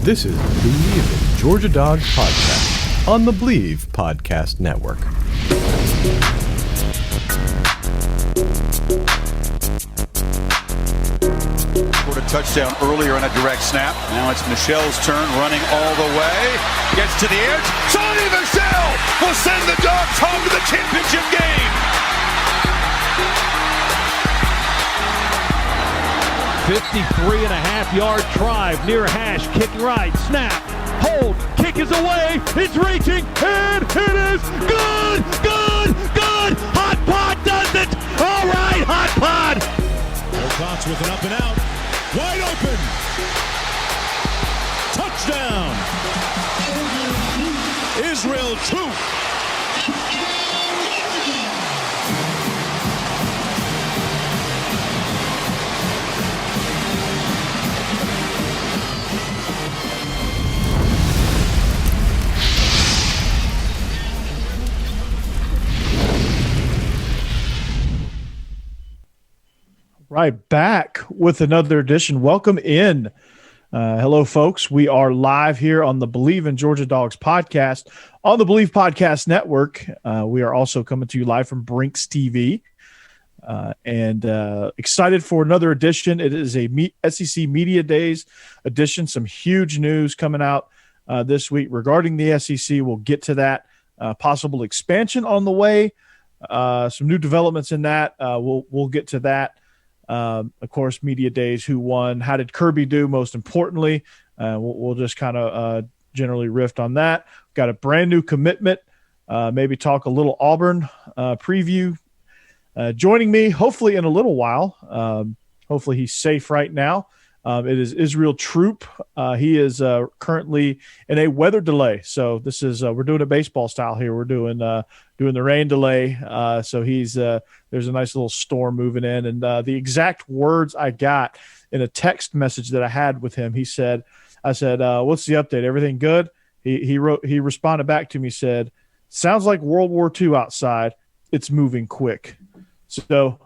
This is Believe in Georgia Dogs Podcast on the Believe Podcast Network. Scored a touchdown earlier on a direct snap. Now it's Michelle's turn, running all the way. Gets to the edge. Sonny Michelle will send the Dogs home to the championship game. 53.5-yard drive near hash, kick right, snap, hold, kick is away, it's reaching, and it is good, good, good. Hot Pod does it. All right, Hot Pod. Wilcox with an up and out, wide open, touchdown, Israel Troupe. Right, back with another edition. Welcome in. Hello, folks. We are live here on the Believe in Georgia Dogs podcast on the Believe Podcast Network. We are also coming to you live from Brinks TV and excited for another edition. It is a SEC Media Days edition. Some huge news coming out this week regarding the SEC. We'll get to that. Possible expansion on the way. Some new developments in that. We'll get to that. Of course, Media Days, who won, how did Kirby do, most importantly. We'll just kind of generally riff on that. Got a brand new commitment, maybe talk a little Auburn preview. Joining me, hopefully in a little while, hopefully he's safe right now. It is Israel Troupe. He is currently in a weather delay. So this is we're doing a baseball style here. We're doing the rain delay. So he's there's a nice little storm moving in. And the exact words I got in a text message that I had with him, I said, what's the update? Everything good? He responded back to me, said, sounds like World War II outside. It's moving quick. So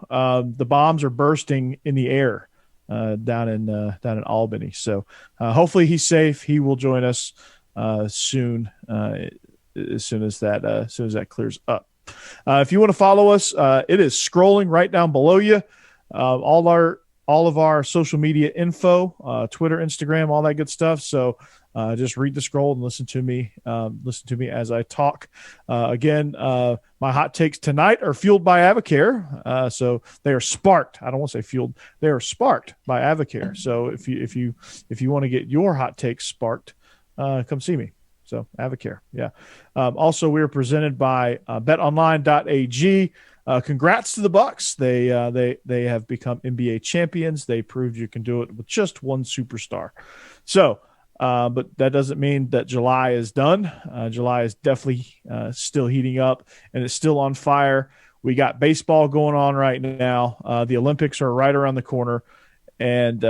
the bombs are bursting in the air. Down in Albany. So hopefully he's safe. He will join us soon, as soon as that clears up. If you want to follow us, it is scrolling right down below you. All of our social media info, Twitter, Instagram, all that good stuff. So just read the scroll and listen to me as I talk. Again, my hot takes tonight are fueled by Avocare. So they are sparked. I don't want to say fueled. They are sparked by Avocare. So if you want to get your hot takes sparked, come see me. So Avocare. Yeah. Also, we are presented by betonline.ag. Congrats to the Bucks. They have become NBA champions. They proved you can do it with just one superstar. So, but that doesn't mean that July is done. July is definitely still heating up, and it's still on fire. We got baseball going on right now. The Olympics are right around the corner, and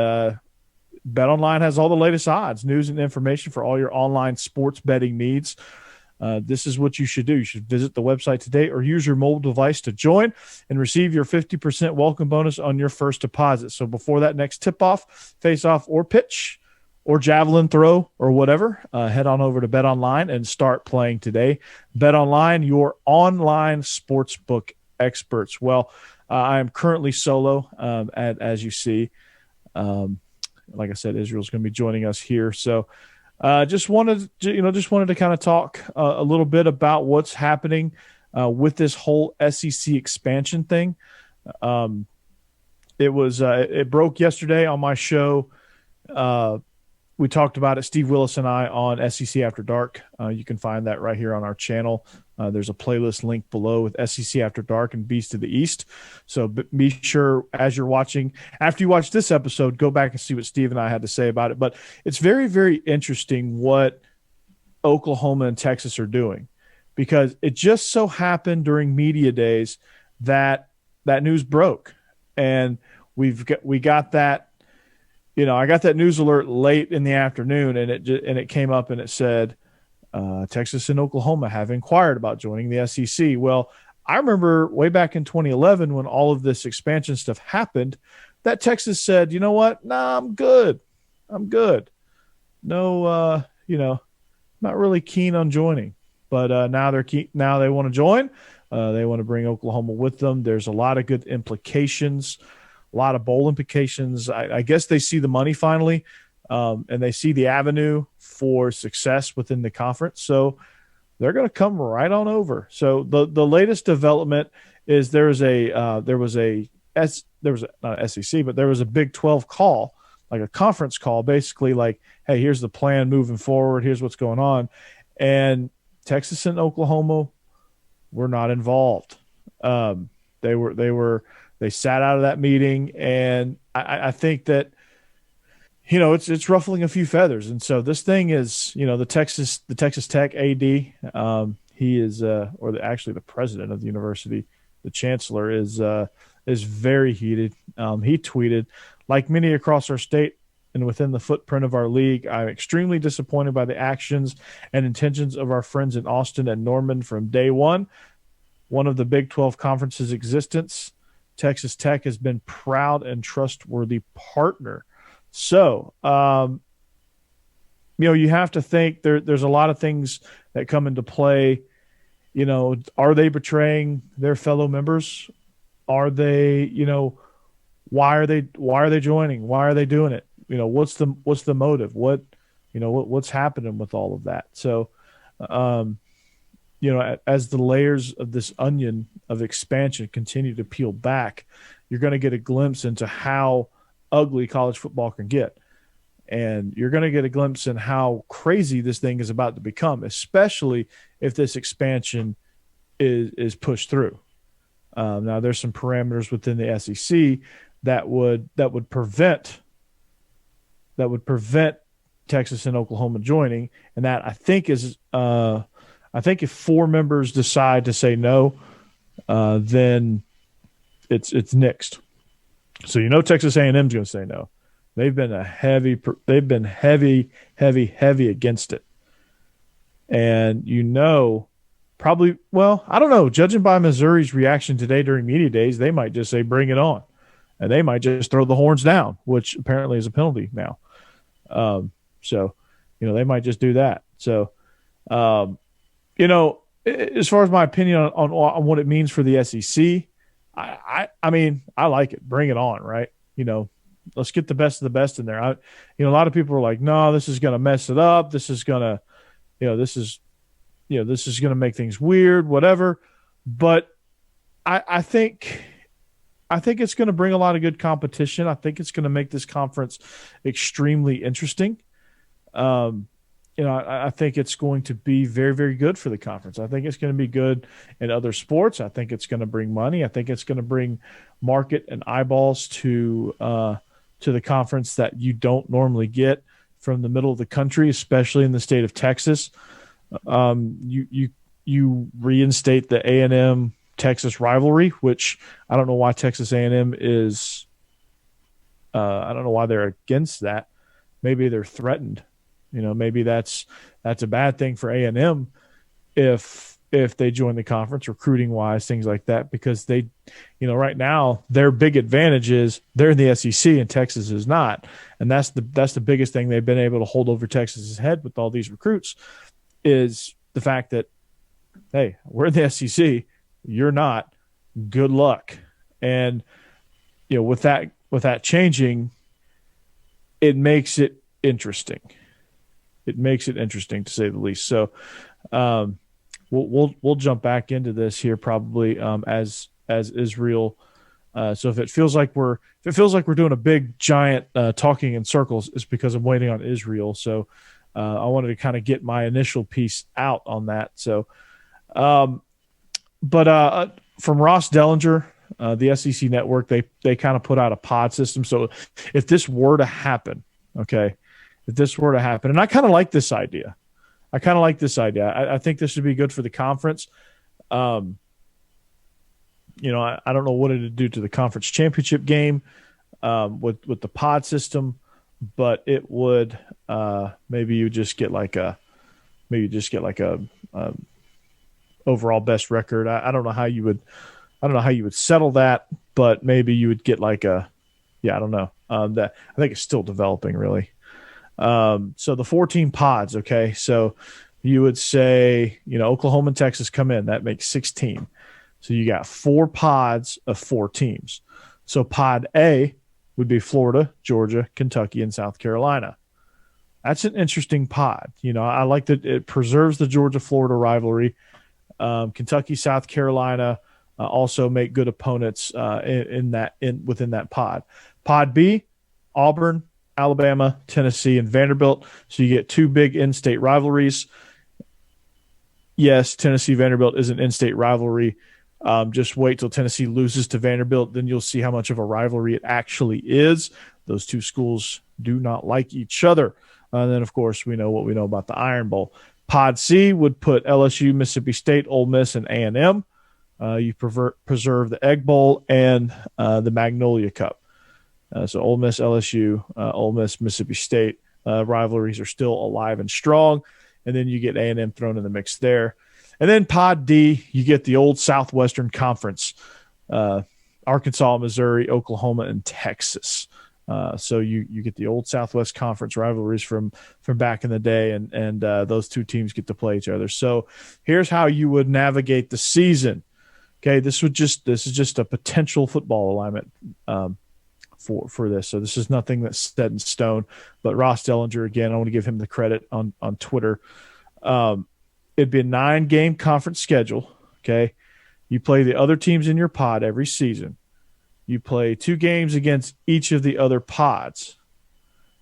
BetOnline has all the latest odds, news, and information for all your online sports betting needs. This is what you should do. You should visit the website today or use your mobile device to join and receive your 50% welcome bonus on your first deposit. So before that next tip-off, face-off, or pitch, or javelin throw, or whatever, head on over to BetOnline and start playing today. BetOnline, your online sportsbook experts. Well, I am currently solo, as you see. Like I said, Israel's going to be joining us here. So just wanted to kind of talk a little bit about what's happening with this whole SEC expansion thing. It broke yesterday on my show. We talked about it, Steve Willis and I, on SEC After Dark. You can find that right here on our channel. There's a playlist link below with SEC After Dark and Beast of the East. So be sure, as you're watching, after you watch this episode, go back and see what Steve and I had to say about it. But it's very, very interesting what Oklahoma and Texas are doing, because it just so happened during Media Days that news broke. And we got that. I got that news alert late in the afternoon, and it came up and it said, Texas and Oklahoma have inquired about joining the SEC. Well, I remember way back in 2011 when all of this expansion stuff happened, that Texas said, you know what? Nah, I'm good. not really keen on joining. But now they're now they want to join. They want to bring Oklahoma with them. There's a lot of good implications, a lot of bowl implications. I guess they see the money finally, and they see the avenue for success within the conference. So they're going to come right on over. So the latest development is there was not an SEC, but there was a Big 12 call, like a conference call, basically like, hey, here's the plan moving forward. Here's what's going on. And Texas and Oklahoma were not involved. They sat out of that meeting, and I think that it's ruffling a few feathers. And so this thing is, the Texas Tech AD, he is actually the president of the university, the chancellor is very heated. He tweeted, like many across our state and within the footprint of our league, I'm extremely disappointed by the actions and intentions of our friends in Austin and Norman from day one of the Big 12 Conference's existence. Texas Tech has been proud and trustworthy partner. So, you have to think there's a lot of things that come into play. Are they betraying their fellow members? Are they, why are they joining? Why are they doing it? What's the motive? What's happening with all of that? So, as the layers of this onion of expansion continue to peel back, you're going to get a glimpse into how ugly college football can get. And you're going to get a glimpse in how crazy this thing is about to become, especially if this expansion is pushed through. Now, there's some parameters within the SEC that would prevent Texas and Oklahoma joining, and that I think is if 4 members decide to say no, then it's nixed. So Texas A&M is going to say no. They've been heavy against it, and probably, well, I don't know. Judging by Missouri's reaction today during media days, they might just say bring it on, and they might just throw the horns down, which apparently is a penalty now. So they might just do that. So, as far as my opinion on what it means for the SEC, I mean, I like it. Bring it on, right? Let's get the best of the best in there. A lot of people are like, no, this is going to mess it up. This is going to, this is going to make things weird, whatever. But I think it's going to bring a lot of good competition. I think it's going to make this conference extremely interesting. I think it's going to be very, very good for the conference. I think it's going to be good in other sports. I think it's going to bring money. I think it's going to bring market and eyeballs to the conference that you don't normally get from the middle of the country, especially in the state of Texas. You reinstate the A&M Texas rivalry, which I don't know why Texas A&M is. I don't know why they're against that. Maybe they're threatened. Maybe that's a bad thing for A&M if they join the conference, recruiting wise, things like that, because they, right now their big advantage is they're in the SEC and Texas is not, and that's the biggest thing they've been able to hold over Texas's head with all these recruits is the fact that, hey, we're in the SEC, you're not. Good luck, and with that changing, it makes it interesting. It makes it interesting to say the least. So we'll jump back into this here probably as Israel. So if it feels like we're doing a big giant talking in circles, it's because I'm waiting on Israel. So I wanted to kind of get my initial piece out on that. So, but from Ross Dellinger, the SEC network, they kind of put out a pod system. So if this were to happen, okay. If this were to happen, and I kind of like this idea. I think this would be good for the conference. I don't know what it would do to the conference championship game with the pod system, but it would maybe you just get like a overall best record. I don't know how you would settle that, but maybe you would get like I don't know. That I think it's still developing really. So the 14 pods, okay? So you would say, Oklahoma and Texas come in. That makes 16. So you got 4 pods of 4 teams. So pod A would be Florida, Georgia, Kentucky, and South Carolina. That's an interesting pod. I like that it preserves the Georgia-Florida rivalry. Kentucky, South Carolina also make good opponents within that pod. Pod B, Auburn, Alabama, Tennessee, and Vanderbilt. So you get 2 big in-state rivalries. Yes, Tennessee-Vanderbilt is an in-state rivalry. Just wait till Tennessee loses to Vanderbilt, then you'll see how much of a rivalry it actually is. Those 2 schools do not like each other. And then, of course, we know what we know about the Iron Bowl. Pod C would put LSU, Mississippi State, Ole Miss, and A&M. You preserve the Egg Bowl and the Magnolia Cup. So Ole Miss, LSU, Ole Miss, Mississippi State rivalries are still alive and strong. And then you get A&M thrown in the mix there. And then Pod D, you get the old Southwestern Conference, Arkansas, Missouri, Oklahoma, and Texas. So you get the old Southwest Conference rivalries from back in the day, and those 2 teams get to play each other. So here's how you would navigate the season. Okay, this is just a potential football alignment for this. So this is nothing that's set in stone. But Ross Dellinger, again, I want to give him the credit on Twitter. It'd be a 9-game conference schedule. Okay, you play the other teams in your pod every season. You play 2 games against each of the other pods.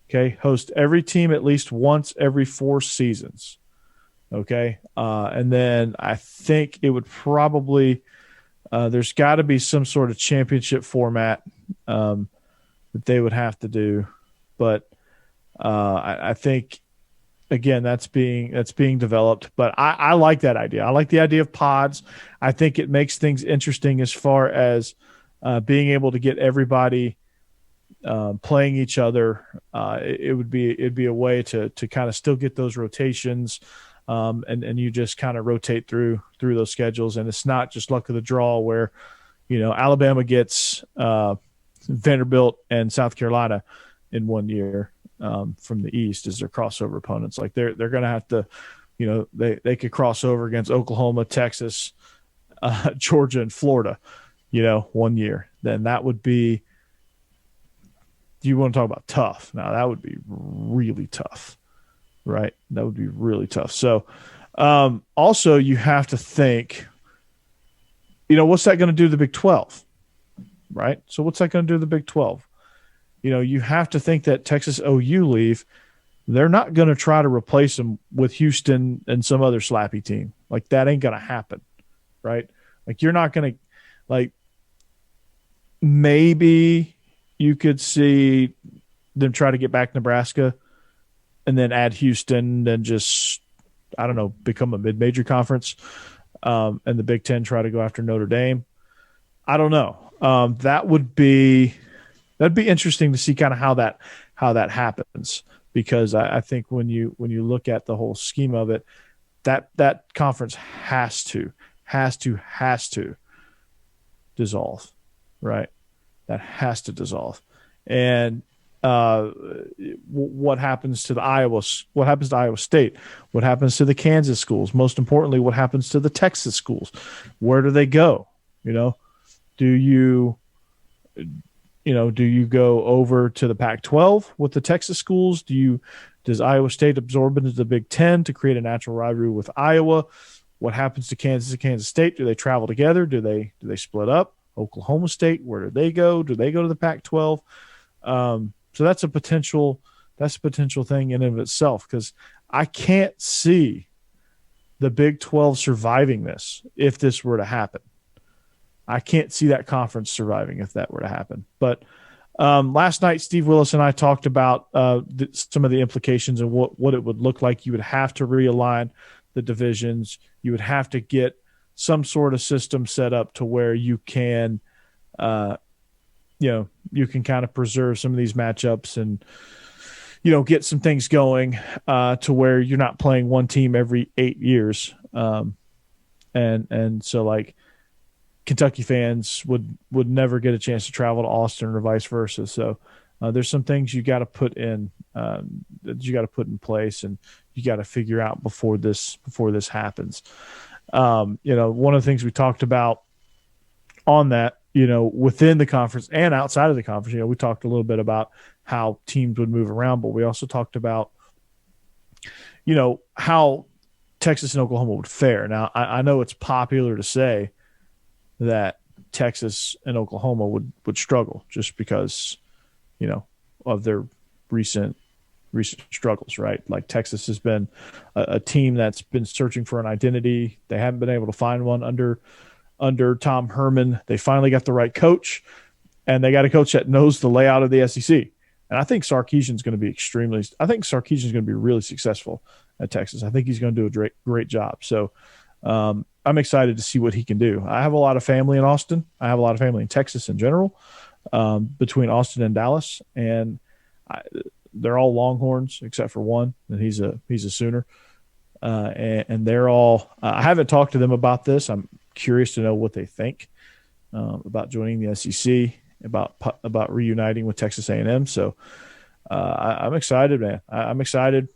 Okay, host every team at least once every 4 seasons. Okay, and then I think it would probably there's got to be some sort of championship format that they would have to do, but I think again that's being developed. But I like that idea. I like the idea of pods. I think it makes things interesting as far as being able to get everybody playing each other. It'd be a way to kind of still get those rotations, and you just kind of rotate through those schedules, and it's not just luck of the draw where Alabama gets Vanderbilt and South Carolina in one year from the East as their crossover opponents. Like they're going to have to, they could cross over against Oklahoma, Texas, Georgia, and Florida. 1 year, then that would be, do you want to talk about tough? Now that would be really tough, right? That would be really tough. So also you have to think, what's that going to do to the Big 12, right? So what's that going to do to the Big 12? You have to think that Texas OU leave. They're not going to try to replace them with Houston and some other slappy team. Like that ain't going to happen, right? Like you're not going to, like, maybe you could see them try to get back Nebraska and then add Houston and just, I don't know, become a mid-major conference, and the Big Ten try to go after Notre Dame. I don't know. That'd be interesting to see kind of how that happens, because I think when you look at the whole scheme of it, that conference has to dissolve, right? That has to dissolve. And what happens to Iowa State? What happens to the Kansas schools? Most importantly, what happens to the Texas schools? Where do they go? Do you go over to the Pac-12 with the Texas schools? Does Iowa State absorb into the Big Ten to create a natural rivalry with Iowa? What happens to Kansas and Kansas State? Do they travel together? Do they split up? Oklahoma State, where do they go? Do they go to the Pac-12? So that's a potential thing in and of itself, because I can't see the Big 12 surviving this if this were to happen. I can't see that conference surviving if that were to happen. But last night, Steve Willis and I talked about some of the implications and what it would look like. You would have to realign the divisions. You would have to get some sort of system set up to where you can, you can kind of preserve some of these matchups and, get some things going to where you're not playing one team every 8 years. And so like Kentucky fans would never get a chance to travel to Austin or vice versa. So there's some things you got to put in place, and you got to figure out before this happens. One of the things we talked about on that, within the conference and outside of the conference, we talked a little bit about how teams would move around, but we also talked about, how Texas and Oklahoma would fare. Now, I know it's popular to say that Texas and Oklahoma would struggle just because, of their recent struggles, right? Like Texas has been a team that's been searching for an identity. They haven't been able to find one under Tom Herman. They finally got the right coach, and they got a coach that knows the layout of the SEC. And I think Sarkisian's going to be really successful at Texas. I think he's going to do a great job. So I'm excited to see what he can do. I have a lot of family in Austin. I have a lot of family in Texas in general, between Austin and Dallas, and they're all Longhorns except for one, and he's a Sooner. And they're all. I haven't talked to them about this. I'm curious to know what they think about joining the SEC, about reuniting with Texas A&M. So I'm excited, man. I'm excited.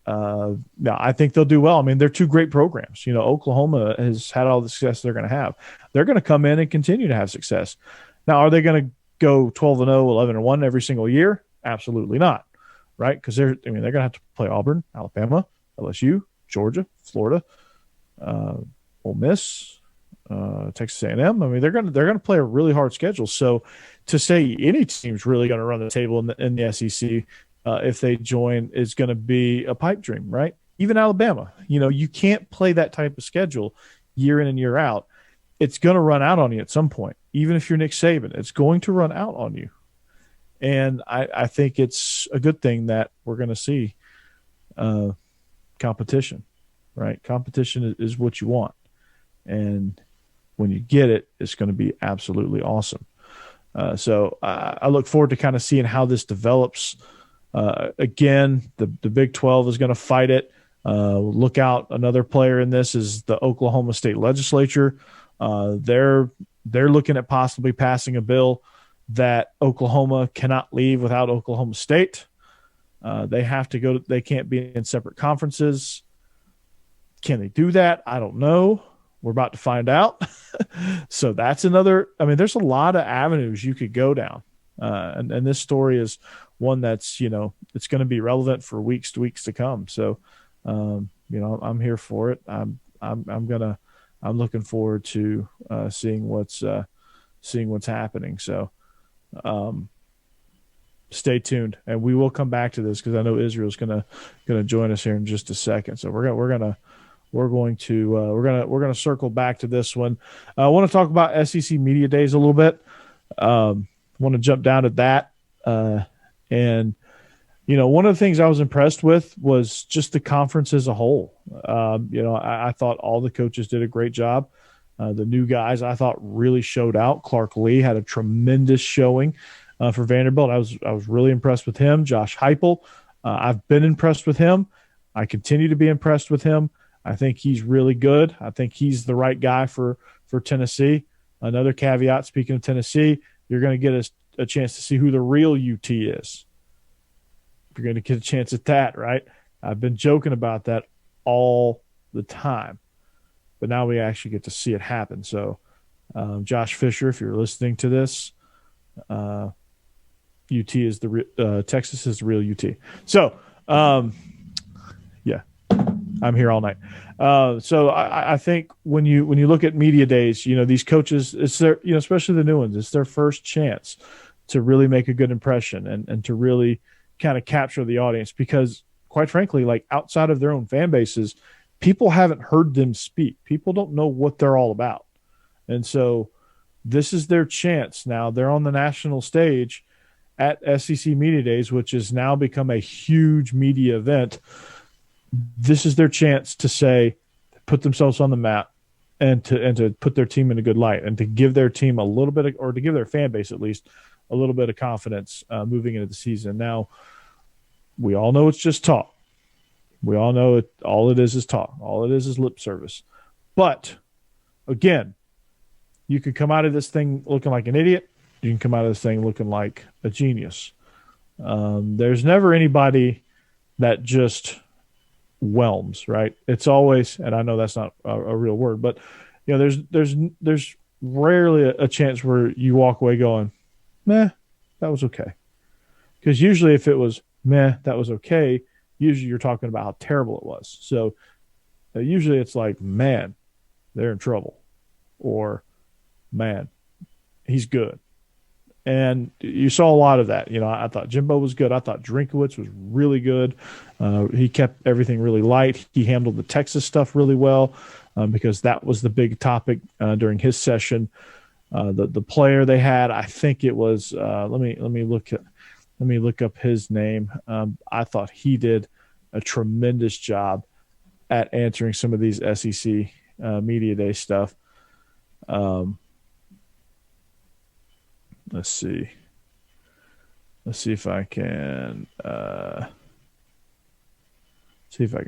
Now I think they'll do well. I mean, they're two great programs. Oklahoma has had all the success they're going to have. They're going to come in and continue to have success. Now, are they going to go 12-0, 11-1 every single year? Absolutely not, right? Because they're going to have to play Auburn, Alabama, LSU, Georgia, Florida, Ole Miss, Texas A&M. I mean, they're going to play a really hard schedule. So to say any team's really going to run the table in the SEC if they join is going to be a pipe dream, right? Even Alabama, you can't play that type of schedule year in and year out. It's going to run out on you at some point. Even if you're Nick Saban, it's going to run out on you. And I think it's a good thing that we're going to see competition, right? Competition is what you want. And when you get it, it's going to be absolutely awesome. So I look forward to kind of seeing how this develops. Again, the Big 12 is going to fight it. Look out, another player in this is the Oklahoma State Legislature. They're looking at possibly passing a bill that Oklahoma cannot leave without Oklahoma State. They have to go. They can't be in separate conferences. Can they do that? I don't know. We're about to find out. So that's another. I mean, there's a lot of avenues you could go down, and this story is one that's it's going to be relevant for weeks to come. So I'm here for it. I'm looking forward to seeing what's happening. So stay tuned, and we will come back to this because I know Israel's gonna join us here in just a second. So we're going to circle back to this one. I want to talk about SEC Media Days a little bit. I want to jump down to that. And one of the things I was impressed with was just the conference as a whole. I thought all the coaches did a great job. The new guys I thought really showed out. Clark Lee had a tremendous showing for Vanderbilt. I was really impressed with him. Josh Heupel, I've been impressed with him. I continue to be impressed with him. I think he's really good. I think he's the right guy for Tennessee. Another caveat, speaking of Tennessee, you're going to get a chance to see who the real UT is. You're going to get a chance at that, right? I've been joking about that all the time, but now we actually get to see it happen. So, Josh Fisher, if you're listening to this, UT is Texas is the real UT. So, yeah, I'm here all night. So I think when you look at media days, these coaches, it's their, especially the new ones, it's their first chance to really make a good impression and to really kind of capture the audience, because quite frankly, like outside of their own fan bases, people haven't heard them speak. People don't know what they're all about. And so this is their chance. Now they're on the national stage at SEC Media Days, which has now become a huge media event. This is their chance to say, put themselves on the map and to put their team in a good light and to give their team a little bit or to give their fan base at least a little bit of confidence moving into the season. Now, we all know it's just talk. We all know it. All it is talk. All it is lip service. But again, you could come out of this thing looking like an idiot. You can come out of this thing looking like a genius. There's never anybody that just whelms, right? It's always, and I know that's not a real word, but there's rarely a chance where you walk away going, meh, that was okay. Because usually if it was meh, that was okay, usually you're talking about how terrible it was. So usually it's like, man, they're in trouble, or man, he's good. And you saw a lot of that. I thought Jimbo was good. I thought Drinkowitz was really good. He kept everything really light. He handled the Texas stuff really well because that was the big topic during his session. The player they had, I think it was. Let me look up his name. I thought he did a tremendous job at answering some of these SEC media day stuff. Let's see if I can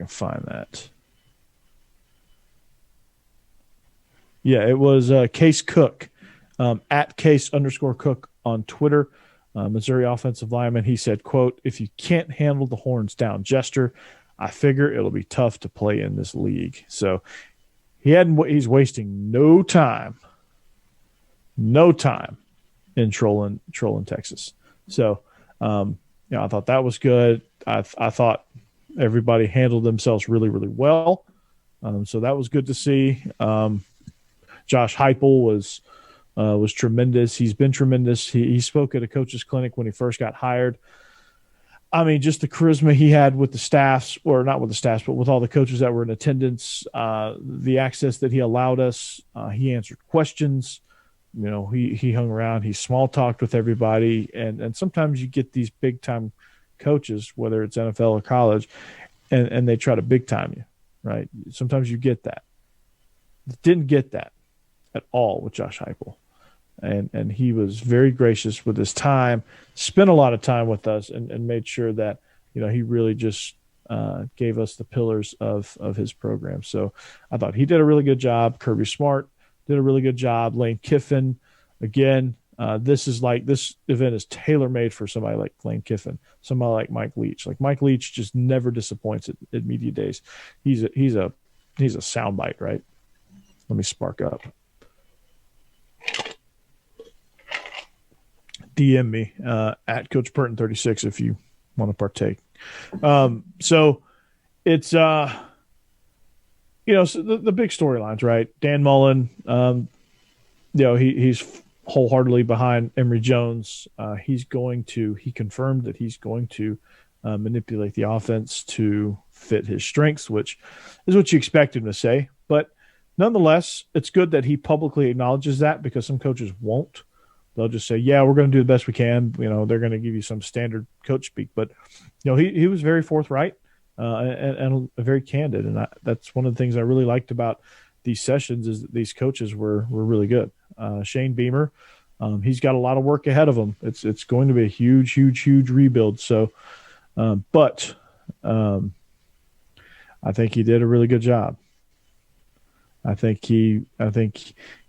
find that. Yeah, it was Case Cook, at Case_Cook on Twitter, Missouri offensive lineman. He said, quote, "If you can't handle the horns down Jester, I figure it'll be tough to play in this league." So he's wasting no time in trolling Texas. So, I thought that was good. I thought everybody handled themselves really, really well. So that was good to see. Josh Heupel was tremendous. He's been tremendous. He spoke at a coach's clinic when he first got hired. I mean, just the charisma he had with the staffs, or not with the staffs, but with all the coaches that were in attendance, the access that he allowed us. He answered questions. He hung around. He small talked with everybody. And sometimes you get these big time coaches, whether it's NFL or college, and they try to big time you, right? Sometimes you get that. Didn't get that at all with Josh Heupel. And he was very gracious with his time, spent a lot of time with us, and made sure that, he really just gave us the pillars of his program. So I thought he did a really good job. Kirby Smart did a really good job. Lane Kiffin, again, this event is tailor-made for somebody like Lane Kiffin, somebody like Mike Leach. Like Mike Leach just never disappoints at media days. He's a soundbite, right? Let me spark up. DM me at Coach Burton 36 if you want to partake. So it's so the big storylines, right? Dan Mullen, he's wholeheartedly behind Emory Jones. He confirmed that he's going to manipulate the offense to fit his strengths, which is what you expect him to say. But nonetheless, it's good that he publicly acknowledges that, because some coaches won't. They'll just say, yeah, we're going to do the best we can. They're going to give you some standard coach speak. But, he was very forthright and very candid. And that's one of the things I really liked about these sessions, is that these coaches were really good. Shane Beamer, he's got a lot of work ahead of him. It's going to be a huge, huge, huge rebuild. So, but I think he did a really good job. I think he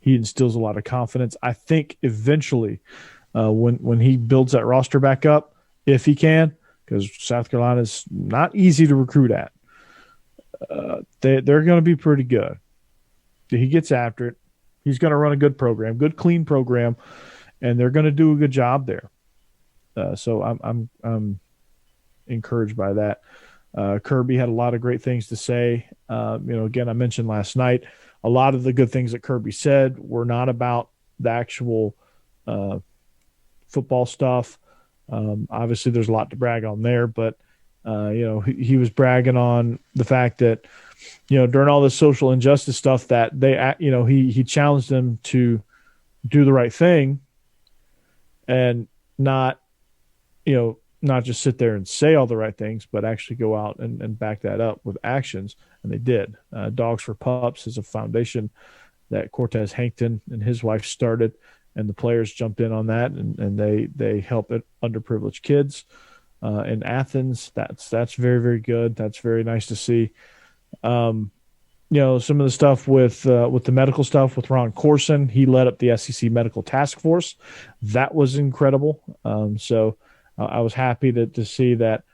instills a lot of confidence. I think eventually, when he builds that roster back up, if he can, because South Carolina's not easy to recruit at, they're going to be pretty good. He gets after it. He's going to run a good program, good clean program, and they're going to do a good job there. So I'm encouraged by that. Kirby had a lot of great things to say. Again, I mentioned last night, a lot of the good things that Kirby said were not about the actual football stuff. Obviously, there's a lot to brag on there, but he was bragging on the fact that, during all this social injustice stuff, that he challenged them to do the right thing and not just sit there and say all the right things, but actually go out and back that up with actions. And they did. Dogs for Pups is a foundation that Cortez Hankton and his wife started, and the players jumped in on that, and they help underprivileged kids in Athens. That's very, very good. That's very nice to see. Some of the stuff with the medical stuff with Ron Corson, he led up the SEC Medical Task Force. That was incredible. So I was happy to see that,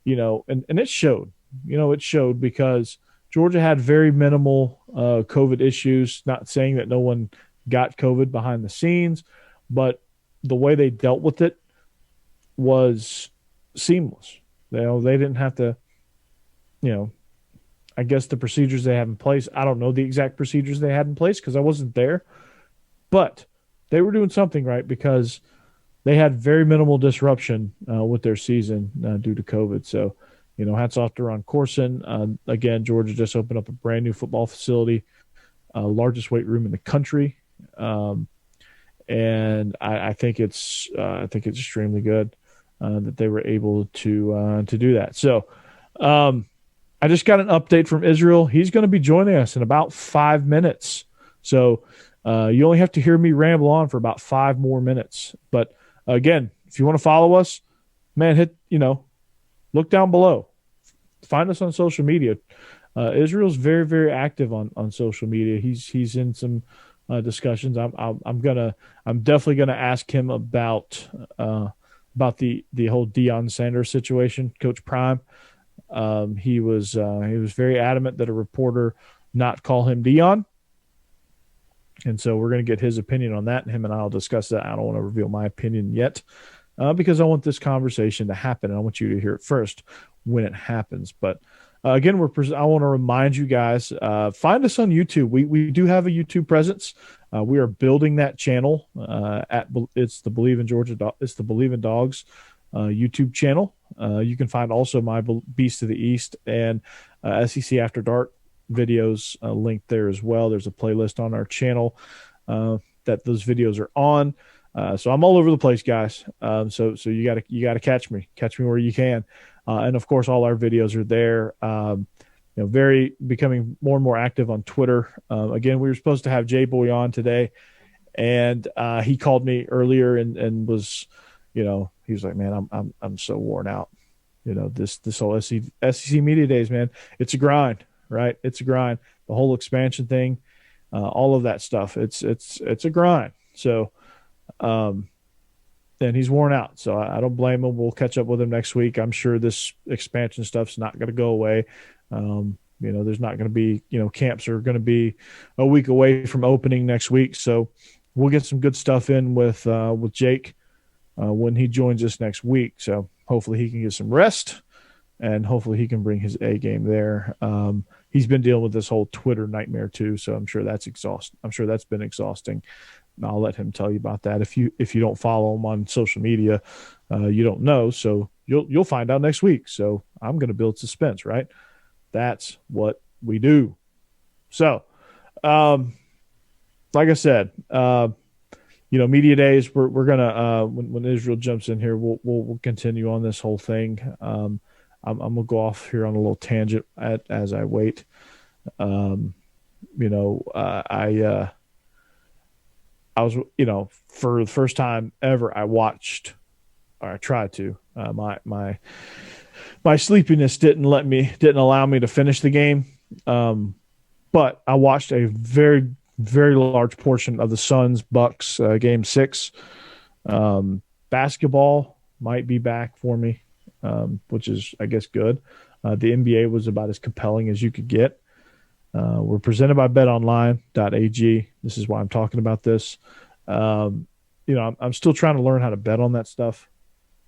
and it showed. It showed because Georgia had very minimal COVID issues. Not saying that no one got COVID behind the scenes, but the way they dealt with it was seamless. They didn't have to, I guess the procedures they have in place. I don't know the exact procedures they had in place because I wasn't there, but they were doing something right because they had very minimal disruption with their season due to COVID. So, hats off to Ron Corson. Again, Georgia just opened up a brand new football facility, largest weight room in the country, and I think it's extremely good that they were able to do that. So, I just got an update from Israel. He's going to be joining us in about 5 minutes. So you only have to hear me ramble on for about 5 more minutes. But again, if you want to follow us, man, look down below. Find us on social media. Israel's very, very active on social media. He's in some discussions. I'm definitely gonna ask him about the whole Deion Sanders situation, Coach Prime. He was very adamant that a reporter not call him Deion. And so we're going to get his opinion on that, and him and I will discuss that. I don't want to reveal my opinion yet because I want this conversation to happen, and I want you to hear it first when it happens. But again, I want to remind you guys, find us on YouTube. We do have a YouTube presence. We are building that channel. It's the Believe in Dogs YouTube channel. You can find also my Beast of the East and SEC After Dark videos linked there as well. There's a playlist on our channel that those videos are on. So I'm all over the place, guys. So you gotta catch me where you can. And of course, all our videos are there. Very becoming more and more active on Twitter. Again, we were supposed to have Jay Boy on today, and he called me earlier and was, he was like, man, I'm so worn out. This whole SEC media days, man, it's a grind, right? It's a grind. The whole expansion thing, all of that stuff. It's a grind. So, and he's worn out. So I don't blame him. We'll catch up with him next week. I'm sure this expansion stuff's not going to go away. There's not going to be, camps are going to be a week away from opening next week. So we'll get some good stuff in with Jake when he joins us next week. So hopefully he can get some rest, and hopefully he can bring his A game there. He's been dealing with this whole Twitter nightmare too, so I'm sure that's exhausting. I'm sure that's been exhausting. I'll let him tell you about that. If you don't follow him on social media, you don't know. So you'll find out next week. So I'm going to build suspense, right? That's what we do. So, like I said, media days. We're gonna when Israel jumps in here, we'll continue on this whole thing. I'm gonna go off here on a little tangent as I wait. I was, for the first time ever, I watched, or I tried to. My sleepiness didn't allow me to finish the game. But I watched a very, very large portion of the Suns-Bucks game 6. Basketball might be back for me, which is, I guess, good. The NBA was about as compelling as you could get. We're presented by betonline.ag. This is why I'm talking about this. I'm still trying to learn how to bet on that stuff.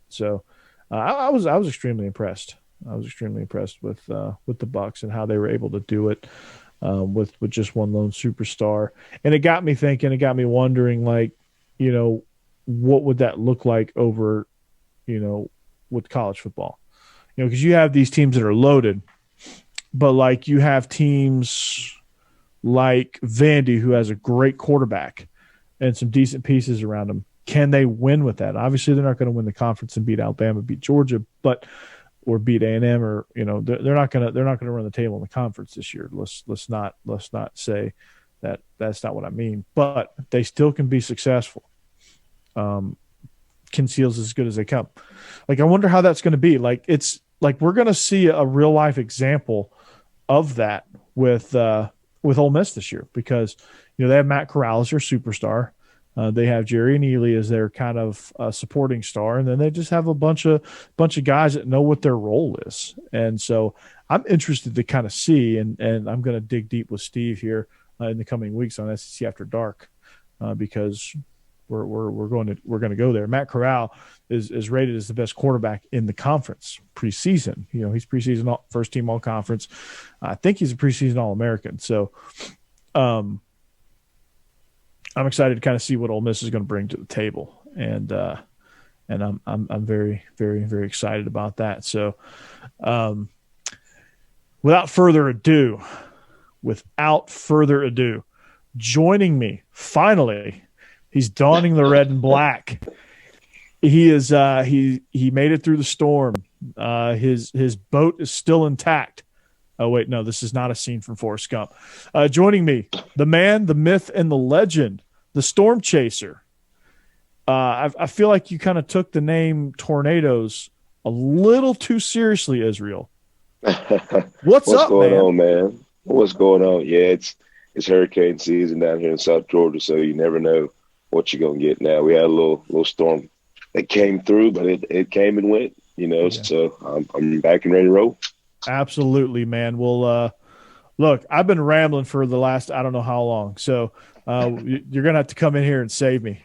So I was extremely impressed. I was extremely impressed with the Bucks and how they were able to do it with just one lone superstar. And it got me thinking. It got me wondering, what would that look like over, with college football? Because you have these teams that are loaded. But you have teams like Vandy, who has a great quarterback and some decent pieces around them. Can they win with that? Obviously, they're not going to win the conference and beat Alabama, beat Georgia, or beat A&M, or they're not going to run the table in the conference this year. Let's not say that that's not what I mean. But they still can be successful. Conceals as good as they come. I wonder how that's going to be. We're going to see a real life example of that with Ole Miss this year, because they have Matt Corral as their superstar. They have Jerry and Ely as their kind of supporting star, and then they just have a bunch of guys that know what their role is. And so I'm interested to kind of see, and I'm going to dig deep with Steve here in the coming weeks on SEC After Dark because we're going to go there. Matt Corral is rated as the best quarterback in the conference preseason. He's preseason first team all conference. I think he's a preseason All-American. So I'm excited to kind of see what Ole Miss is going to bring to the table, and I'm very, very, very excited about that. So, without further ado, joining me finally, he's donning the red and black. He is he made it through the storm. His boat is still intact. Oh, wait, no, this is not a scene from Forrest Gump. Joining me, the man, the myth, and the legend, the Storm Chaser. I feel like you kind of took the name Tornadoes a little too seriously, Israel. What's up, going man? on, man? What's going on? Yeah, it's hurricane season down here in South Georgia, so you never know what you're going to get now. We had a little storm that came through, but it came and went, yeah. So I'm back and ready to roll. Absolutely, man. Well, look, I've been rambling for the last I don't know how long, so you're gonna have to come in here and save me.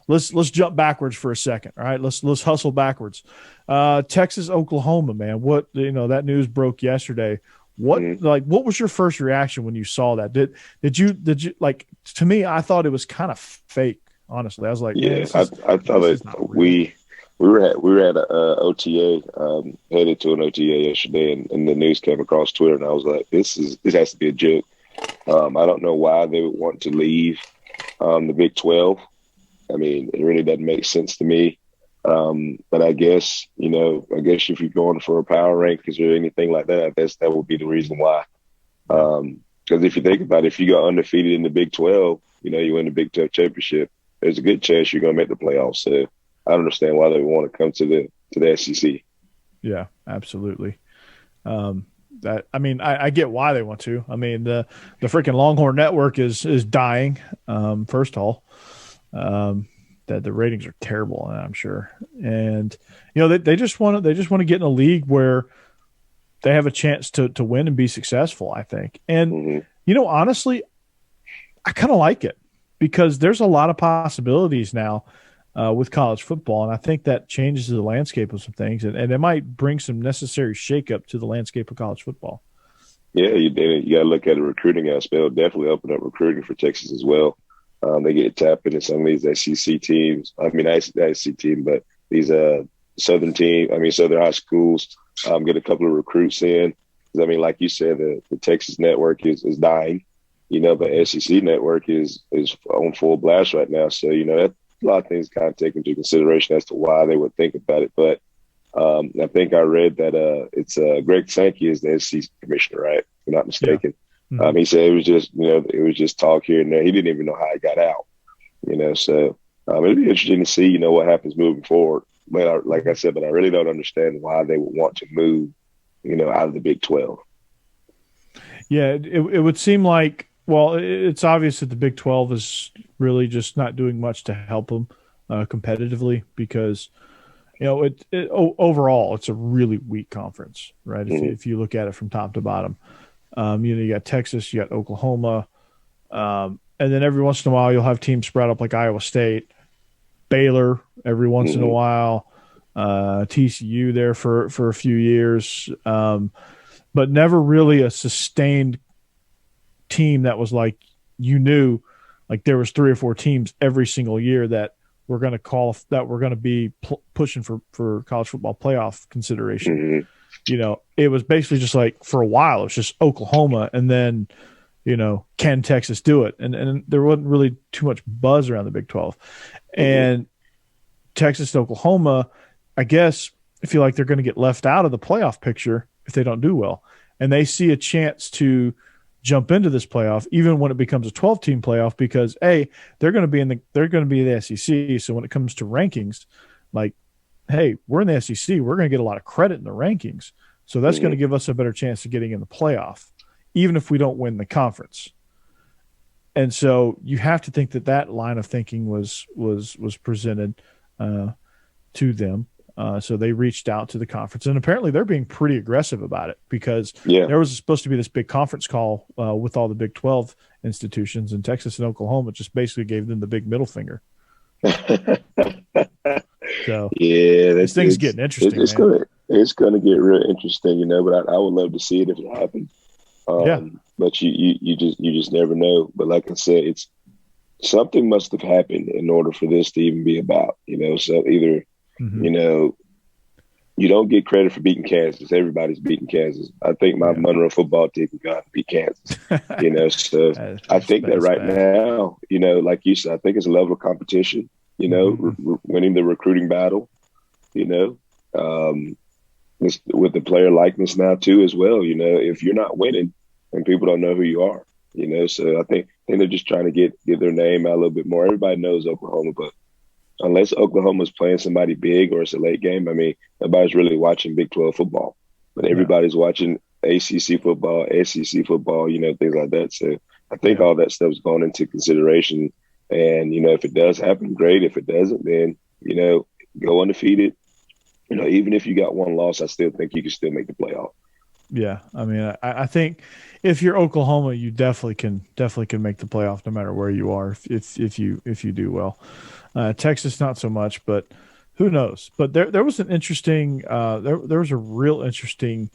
Let's jump backwards for a second. All right, let's hustle backwards. Texas, Oklahoma, man. What that news broke yesterday. What was your first reaction when you saw that? Did you like? To me, I thought it was kind of fake. Honestly, I was like, yeah, I thought we were at a OTA, headed to an OTA yesterday, and the news came across Twitter, and I was like, this has to be a joke. I don't know why they would want to leave the Big 12. I mean, it really doesn't make sense to me. But I guess if you're going for a power rankings or anything like that, I guess that would be the reason why. Because if you think about it, if you go undefeated in the Big 12, you win the Big 12 championship, there's a good chance you're going to make the playoffs. So I don't understand why they would want to come to the SEC. Yeah, absolutely. I get why they want to. I mean, the freaking Longhorn Network is dying. First of all, that the ratings are terrible, I'm sure, and they just want to get in a league where they have a chance to win and be successful. I think, and honestly, I kind of like it because there's a lot of possibilities now. With college football, and I think that changes the landscape of some things, and it might bring some necessary shakeup to the landscape of college football. Yeah, you got to look at the recruiting aspect. It'll definitely open up recruiting for Texas as well. They get to tap into some of these SEC teams. I mean, not the SEC team, but these Southern high schools get a couple of recruits in. I mean, like you said, the Texas network is dying, but SEC network is on full blast right now. So, that. A lot of things kind of take into consideration as to why they would think about it. But I think I read that it's Greg Sankey is the SEC commissioner, right? If I'm not mistaken. Yeah. Mm-hmm. He said it was just talk here and there. He didn't even know how it got out, So it'll be interesting to see, what happens moving forward. But like I said, I really don't understand why they would want to move, out of the Big 12. Yeah, it would seem like. Well, it's obvious that the Big 12 is really just not doing much to help them competitively because, overall it's a really weak conference, right? Mm-hmm. If you look at it from top to bottom, you got Texas, you got Oklahoma, and then every once in a while you'll have teams spread up like Iowa State, Baylor every once in a while, TCU there for a few years, but never really a sustained team that was like like there was 3 or 4 teams every single year that we're going to be pushing for college football playoff consideration. Mm-hmm. It was basically just like for a while it was just Oklahoma, and then can Texas do it, and there wasn't really too much buzz around the Big 12. Mm-hmm. And Texas and Oklahoma, I guess, feel like they're going to get left out of the playoff picture if they don't do well, and they see a chance to jump into this playoff, even when it becomes a 12-team playoff, because they're going to be in the SEC. So when it comes to rankings, like, hey, we're in the SEC, we're going to get a lot of credit in the rankings. So that's going to give us a better chance of getting in the playoff, even if we don't win the conference. And so you have to think that line of thinking was presented to them. So they reached out to the conference, and apparently they're being pretty aggressive about it because there was supposed to be this big conference call with all the Big 12 institutions, and Texas and Oklahoma just basically gave them the big middle finger. So this thing's getting interesting. It's gonna get real interesting, But I would love to see it if it happened. But you just never know. But like I said, it's something must have happened in order for this to even be about. So either you don't get credit for beating Kansas. Everybody's beating Kansas. I think my Monroe football team can go out and beat Kansas. So I think that right now, like you said, I think it's a level of competition. Winning the recruiting battle. With the player likeness now too as well. If you're not winning, and people don't know who you are. So I think they're just trying to get their name out a little bit more. Everybody knows Oklahoma, but unless Oklahoma's playing somebody big or it's a late game, I mean, nobody's really watching Big 12 football. But everybody's watching ACC football, SEC football, things like that. So I think all that stuff's gone into consideration. And, if it does happen, great. If it doesn't, then, go undefeated. Even if you got one loss, I still think you can still make the playoff. Yeah, I mean, I think if you're Oklahoma, you definitely can make the playoff no matter where you are if you do well. Texas, not so much, but who knows? But there was an interesting there was a real interesting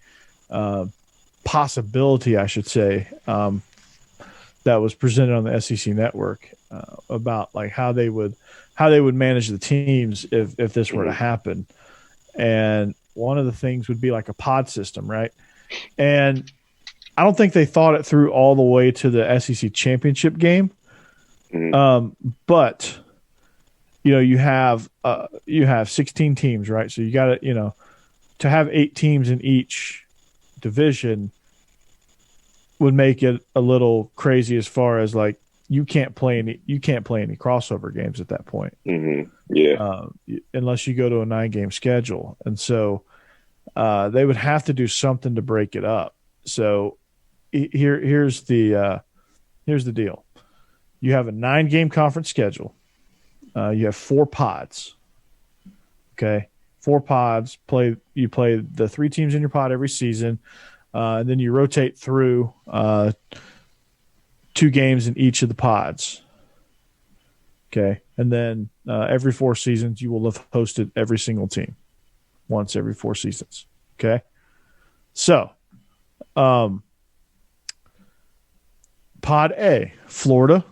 possibility, I should say, that was presented on the SEC network about like how they would manage the teams if this were to happen. And one of the things would be like a pod system, right? And I don't think they thought it through all the way to the SEC championship game. But you have 16 teams, right? So you got to, to have 8 teams in each division would make it a little crazy as far as like you can't play any crossover games at that point. Unless you go to a 9-game schedule. And so they would have to do something to break it up. So here's the deal. You have a 9-game conference schedule. You have 4 pods. Okay. 4 pods. You play the 3 teams in your pod every season. And then you rotate through 2 games in each of the pods. Okay. And then every 4 seasons, you will have hosted every single team once every 4 seasons. Okay. So, Pod A, Florida,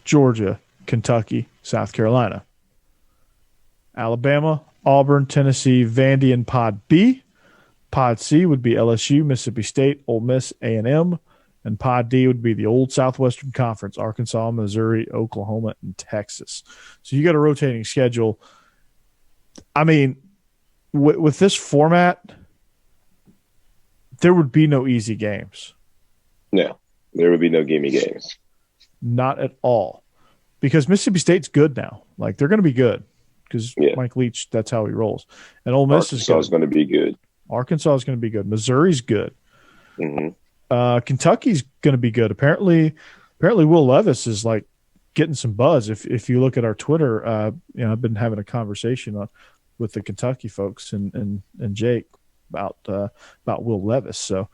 Georgia, Kentucky, South Carolina. Alabama, Auburn, Tennessee, Vandy, and Pod B. Pod C would be LSU, Mississippi State, Ole Miss, A&M. And Pod D would be the old Southwestern Conference, Arkansas, Missouri, Oklahoma, and Texas. So you got a rotating schedule. I mean, with this format, there would be no easy games. No, there would be no gimme games. Not at all. Because Mississippi State's good now. Like, they're going to be good because Mike Leach, that's how he rolls. And Ole Miss is going to be good. Arkansas is going to be good. Missouri's good. Kentucky's going to be good. Apparently Will Levis is like getting some buzz. If you look at our Twitter, I've been having a conversation with the Kentucky folks and Jake about Will Levis. So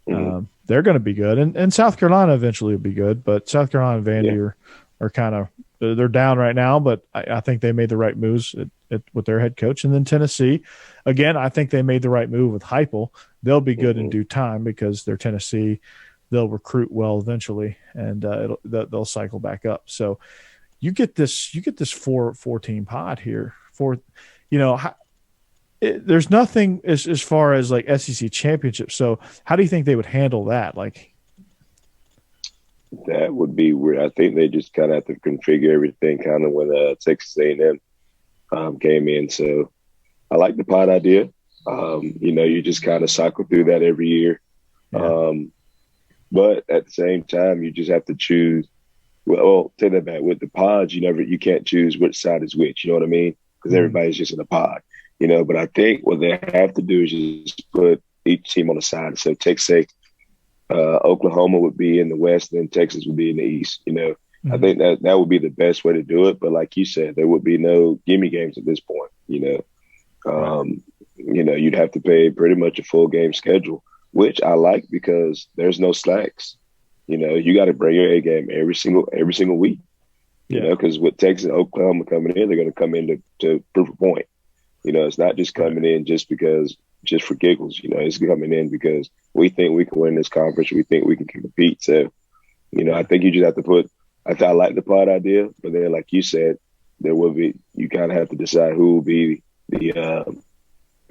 they're going to be good. And South Carolina eventually will be good. But South Carolina and Vandy are kind of they're down right now. But I think they made the right moves with their head coach. And then Tennessee, again, I think they made the right move with Heupel. They'll be good in due time because they're Tennessee. They'll recruit well eventually, and they'll cycle back up. So you get this 4-team pod here. There's nothing as far as like SEC championship. So how do you think they would handle that? Like that would be weird. I think they just kind of have to configure everything kind of when Texas A&M came in. So I like the pod idea. You just kind of cycle through that every year. But at the same time, you just have to choose. Well, take that back. With the pods, you can't choose which side is which. You know what I mean? Because everybody's just in a pod. But I think what they have to do is just put each team on the side. So say Oklahoma would be in the West, and then Texas would be in the East. I think that would be the best way to do it. But like you said, there would be no gimme games at this point. You'd have to pay pretty much a full game schedule, which I like because there's no slacks. You got to bring your A game every single week. Because with Texas and Oklahoma coming in, they're going to come in to prove a point. It's not just coming in just for giggles. It's coming in because we think we can win this conference. We think we can compete. So, I think you just have to put. I like the pod idea, but then, like you said, you kind of have to decide who will be the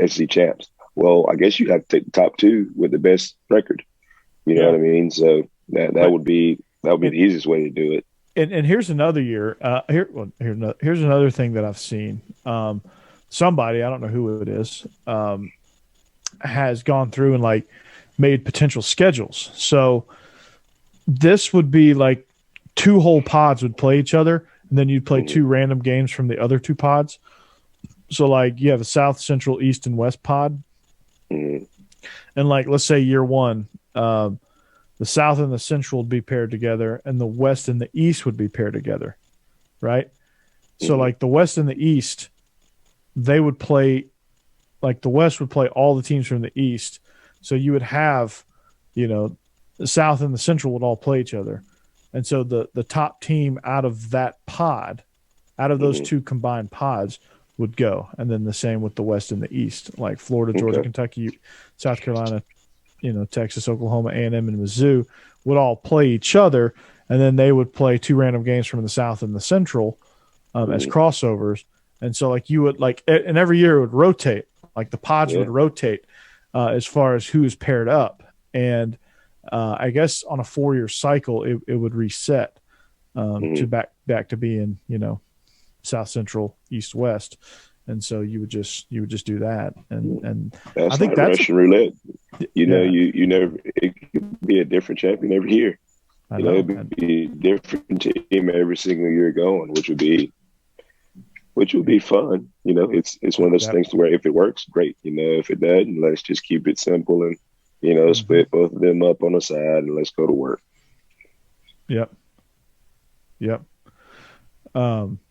SEC champs. Well, I guess you have to take the top two with the best record. You know what I mean? So that would be the easiest way to do it. And here's another year. Here's another thing that I've seen. Somebody, I don't know who it is, has gone through and like made potential schedules. So this would be like 2 whole pods would play each other, and then you'd play 2 random games from the other 2 pods. So like you have a South, Central, East, and West pod. And like, let's say year 1, the South and the Central would be paired together, and the West and the East would be paired together, right? So like the West and the East, they would play – like the West would play all the teams from the East. So you would have, the South and the Central would all play each other. And so the top team out of that pod, out of those 2 combined pods, would go. And then the same with the West and the East, like Florida, Georgia, Kentucky, South Carolina, Texas, Oklahoma, A&M, and Mizzou would all play each other. And then they would play 2 random games from the South and the Central as crossovers. And so like you would like – and every year it would rotate. Like the pods would rotate as far as who's paired up. And I guess on a 4-year cycle, it would reset to back to being, South, Central, East, West. And so you would just do that. And that's I think like that's Russian roulette. You never it could be a different champion every year. It would be a different team every single year going, which would be fun. It's one of those things to where if it works, great. If it doesn't, let's just keep it simple and split both of them up on the side and let's go to work. Yep.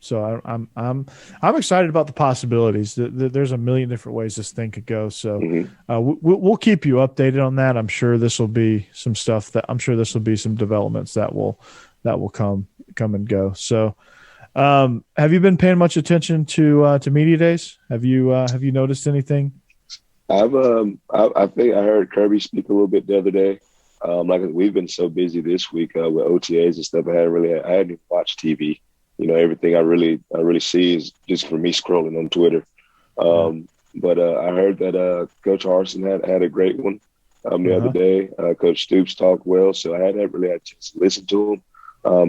So I'm excited about the possibilities. There's a million different ways this thing could go. So we'll keep you updated on that. I'm sure this will be some stuff some developments that will come and go. So have you been paying much attention to media days? Have you noticed anything? I think I heard Kirby speak a little bit the other day. Like we've been so busy this week with OTAs and stuff. I hadn't watched TV. Everything I really see is just for me scrolling on Twitter. But I heard that Coach Harsin had a great one the other day. Coach Stoops talked well, so I hadn't really had a chance to listen to him.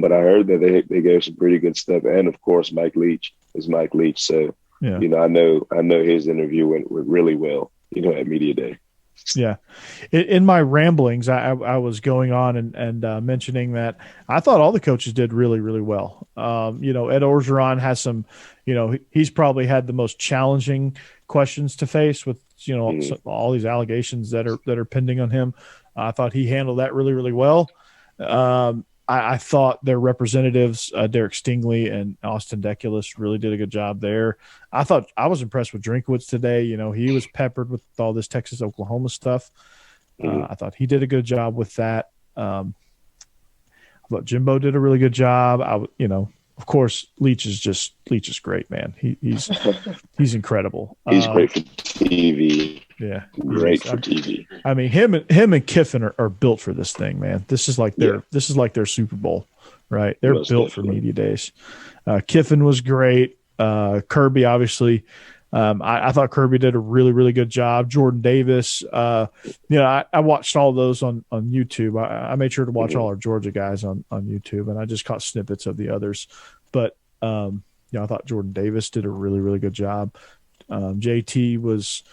But I heard that they gave some pretty good stuff, and of course Mike Leach is Mike Leach. So I know his interview went really well. At media day. Yeah. In my ramblings, I was going on and mentioning that I thought all the coaches did really, really well. Ed Orgeron has some, he's probably had the most challenging questions to face with, all these allegations that are pending on him. I thought he handled that really, really well. I thought their representatives, Derek Stingley and Austin Deculus, really did a good job there. I was impressed with Drinkwitz today. He was peppered with all this Texas-Oklahoma stuff. I thought he did a good job with that. I thought Jimbo did a really good job. Of course, Leach is great, man. He's incredible. He's great for TV. Yeah, great for TV. I mean, him and Kiffin are built for this thing, man. This is like their Super Bowl, right? They're built for media days. Kiffin was great. Kirby, obviously, I thought Kirby did a really, really good job. Jordan Davis, I watched all those on YouTube. I made sure to watch all our Georgia guys on YouTube, and I just caught snippets of the others. But I thought Jordan Davis did a really, really good job. JT was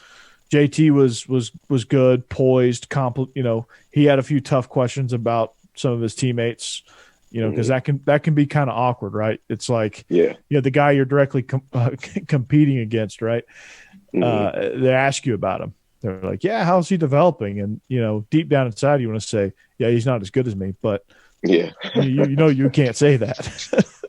good, poised, he had a few tough questions about some of his teammates, because that can be kind of awkward, right? It's like, the guy you're directly competing against, right? They ask you about him. they're like, yeah, how's he developing? And, deep down inside, you want to say, yeah, he's not as good as me, but yeah, you can't say that.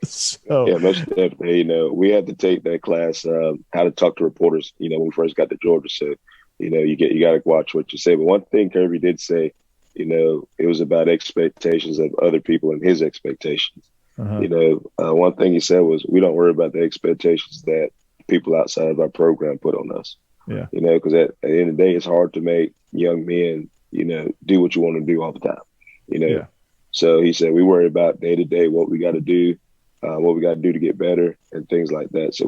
So yeah, most definitely. We had to take that class, how to talk to reporters, when we first got to Georgia. So, you got to watch what you say. But one thing Kirby did say, it was about expectations of other people and his expectations. One thing he said was, we don't worry about the expectations that people outside of our program put on us. Yeah. Because at the end of the day, it's hard to make young men, do what you want to do all the time. Yeah. So he said, we worry about day to day, what we got to do, what we got to do to get better and things like that. So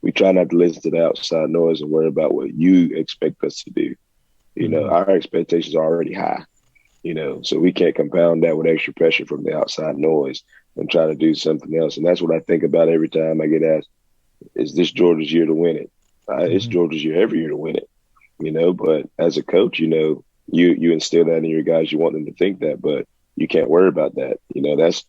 we try not to listen to the outside noise and worry about what you expect us to do. Our expectations are already high, so we can't compound that with extra pressure from the outside noise and try to do something else. And that's what I think about every time I get asked, is this Georgia's year to win it? It's Georgia's year every year to win it, but as a coach, you instill that in your guys. You want them to think that, but you can't worry about that. That's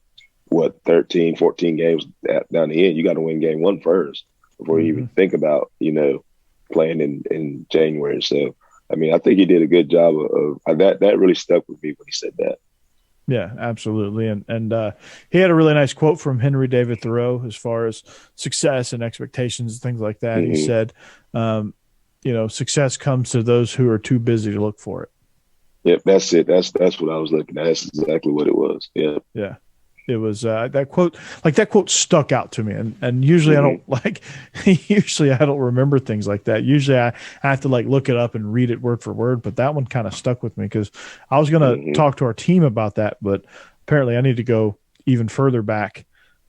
what 13, 14 games down the end. You got to win game one first before you even think about, playing in January. So, I think he did a good job of that. That really stuck with me when he said that. Yeah, absolutely. And he had a really nice quote from Henry David Thoreau as far as success and expectations and things like that. He said, success comes to those who are too busy to look for it. Yep, that's it. That's what I was looking at. That's exactly what it was. Yeah. Yeah. It was that quote stuck out to me. And usually I don't remember things like that. Usually I have to look it up and read it word for word, but that one kind of stuck with me because I was going to talk to our team about that, but apparently I need to go even further back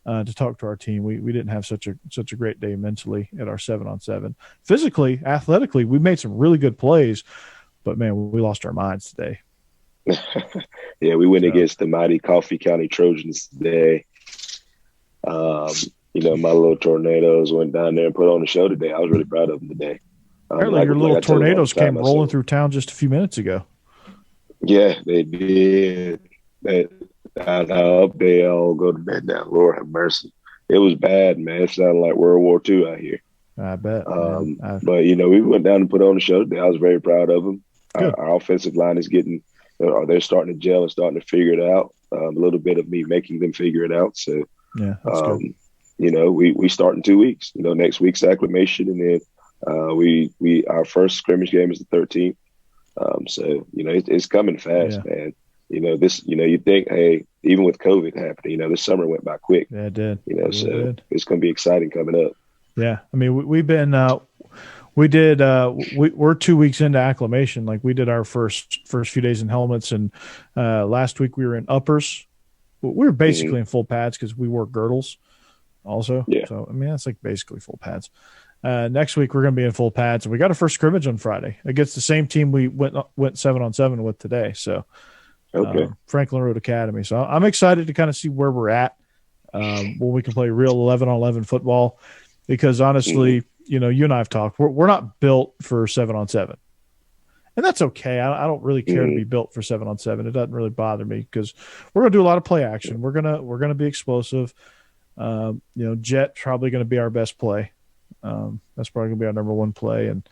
to talk to our team. We didn't have such a great day mentally at our 7-on-7. Physically, athletically, we made some really good plays, but man, we lost our minds today. Yeah, we went against the mighty Coffee County Trojans today. My little Tornadoes went down there and put on the show today. I was really proud of them today. Apparently your little Tornadoes came rolling through town just a few minutes ago. Yeah, they did. They all go to bed now. Lord have mercy. It was bad, man. It sounded like World War II out here. I bet. But, we went down and put on the show today. I was very proud of them. Our offensive line is they're starting to gel and starting to figure it out. A little bit of me making them figure it out. So, yeah, that's good. We start in 2 weeks. Next week's acclimation, and then our first scrimmage game is the 13th. So it's coming fast, man. You think, hey, even with COVID happening, this summer went by quick. Yeah, it did. It's going to be exciting coming up. Yeah, we've been. We're 2 weeks into acclimation. We did our first few days in helmets, and last week we were in uppers. We were basically in full pads because we wore girdles also. Yeah. So that's basically full pads. Next week we're going to be in full pads, and we got a first scrimmage on Friday against the same team we went 7-on-7 with today. So Franklin Road Academy. So I'm excited to kind of see where we're at when we can play real 11-on-11 football, because honestly. You and I have talked. We're not built for 7-on-7, and that's okay. I don't really care to be built for 7-on-7. It doesn't really bother me because we're gonna do a lot of play action. We're gonna be explosive. Jet's probably gonna be our best play. That's probably gonna be our number one play. And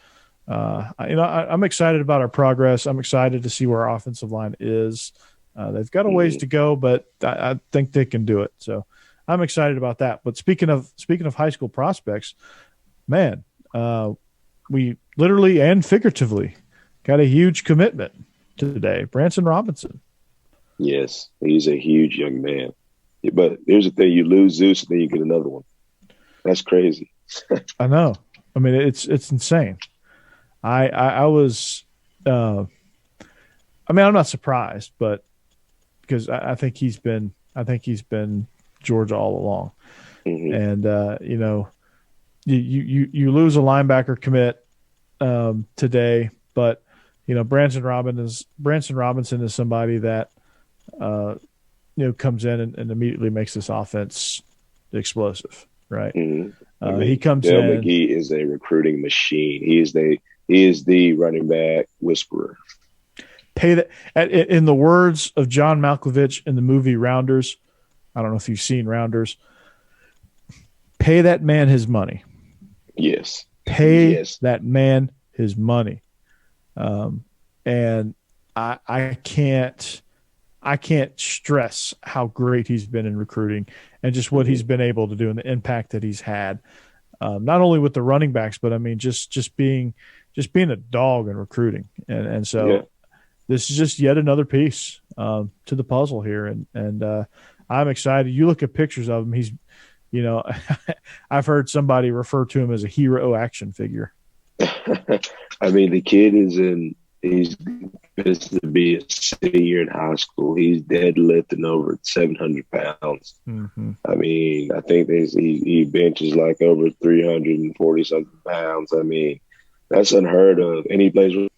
I'm excited about our progress. I'm excited to see where our offensive line is. They've got a ways to go, but I think they can do it. So I'm excited about that. But speaking of high school prospects. Man, we literally and figuratively got a huge commitment today. Branson Robinson. Yes, he's a huge young man. But here's the thing: you lose Zeus, and then you get another one. That's crazy. I know. It's insane. I was. I'm not surprised, but because I think he's been Georgia all along, and You lose a linebacker commit today, but Branson Robinson is somebody that comes in and immediately makes this offense explosive, right? He comes Dale in. McGee is a recruiting machine. He is the running back whisperer. Pay that in the words of John Malkovich in the movie Rounders. I don't know if you've seen Rounders. Pay that man his money. Yes. Pay that man his money. And I can't stress how great he's been in recruiting and just what he's been able to do and the impact that he's had, not only with the running backs, but I mean, just being a dog in recruiting. And so this is just yet another piece to the puzzle here. And I'm excited. You look at pictures of him. He's, I've heard somebody refer to him as a hero action figure. I mean, the kid he's supposed to be a senior in high school. He's deadlifting over 700 pounds. Mm-hmm. I mean, I think he benches like over 340 something pounds. I mean, that's unheard of. And he plays, you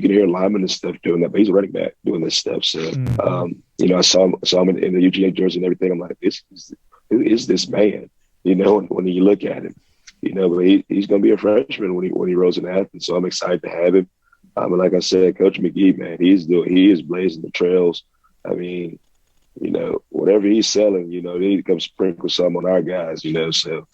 can hear linemen and stuff doing that, but he's a running back doing this stuff. So, I saw him in the UGA jersey and everything. I'm like, who is this man? When you look at him, but he's going to be a freshman when he rolls in Athens. So I'm excited to have him. And like I said, Coach McGee, man, he is blazing the trails. I mean, whatever he's selling, he need to come sprinkle some on our guys, So,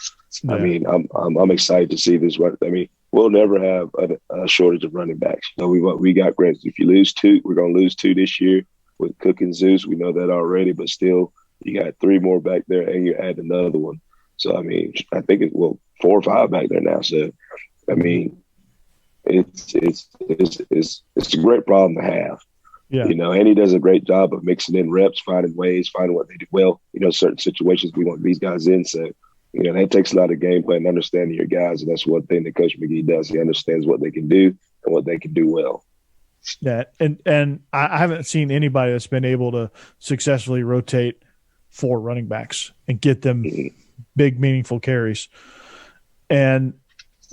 yeah. I mean, I'm excited to see this. I mean, we'll never have a shortage of running backs. We got great. If you lose two, we're going to lose two this year with Cook and Zeus. We know that already, but still, you got three more back there, and you add another one. So, I mean, I think it's 4 or 5 back there now. So, I mean, it's a great problem to have. Yeah. And he does a great job of mixing in reps, finding ways, finding what they do well. Certain situations we want these guys in. So, that takes a lot of game plan and understanding your guys. And that's one thing that Coach McGee does. He understands what they can do and what they can do well. Yeah. And I haven't seen anybody that's been able to successfully rotate 4 running backs and get them big, meaningful carries. And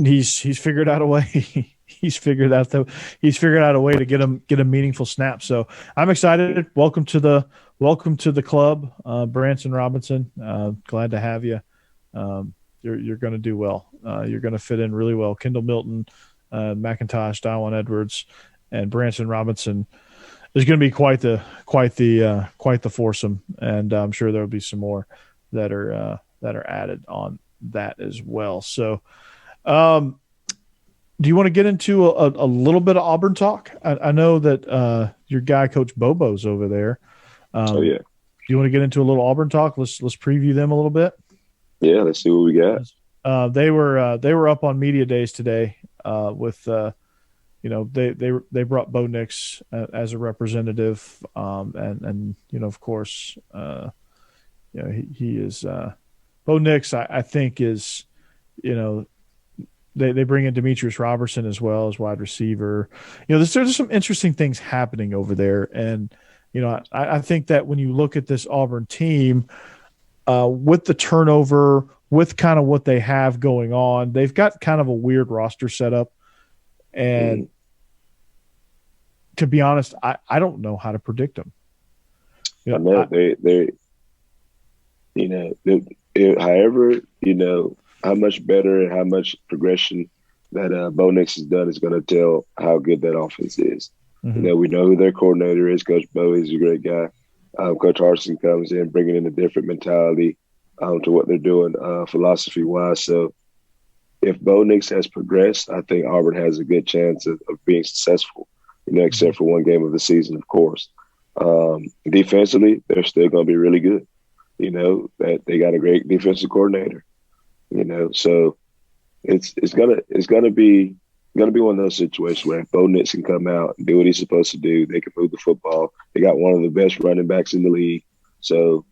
he's figured out a way. He's figured out a way to get a meaningful snap. So I'm excited. Welcome to the club, Branson Robinson. Glad to have you. You're going to do well. You're going to fit in really well. Kendall Milton, McIntosh, Dywon Edwards, and Branson Robinson is going to be quite the foursome. And I'm sure there'll be some more that are added on that as well. So, do you want to get into a little bit of Auburn talk? I know that your guy, Coach Bobo's over there. Oh yeah. Do you want to get into a little Auburn talk? Let's preview them a little bit. Yeah, let's see what we got. They were up on media days today with they brought Bo Nix as a representative, and of course he is Bo Nix. I think is They bring in Demetrius Robertson as well as wide receiver. There's some interesting things happening over there. And, I think that when you look at this Auburn team, with the turnover, with kind of what they have going on, they've got kind of a weird roster setup. And to be honest, I don't know how to predict them. How much better and how much progression that Bo Nix has done is going to tell how good that offense is. Mm-hmm. We know who their coordinator is. Coach Bo is a great guy. Coach Harsin comes in, bringing in a different mentality to what they're doing philosophy-wise. So if Bo Nix has progressed, I think Auburn has a good chance of being successful, except for one game of the season, of course. Defensively, they're still going to be really good. That they got a great defensive coordinator. So it's gonna be one of those situations where if Bo Nix can come out and do what he's supposed to do, they can move the football. They got one of the best running backs in the league. So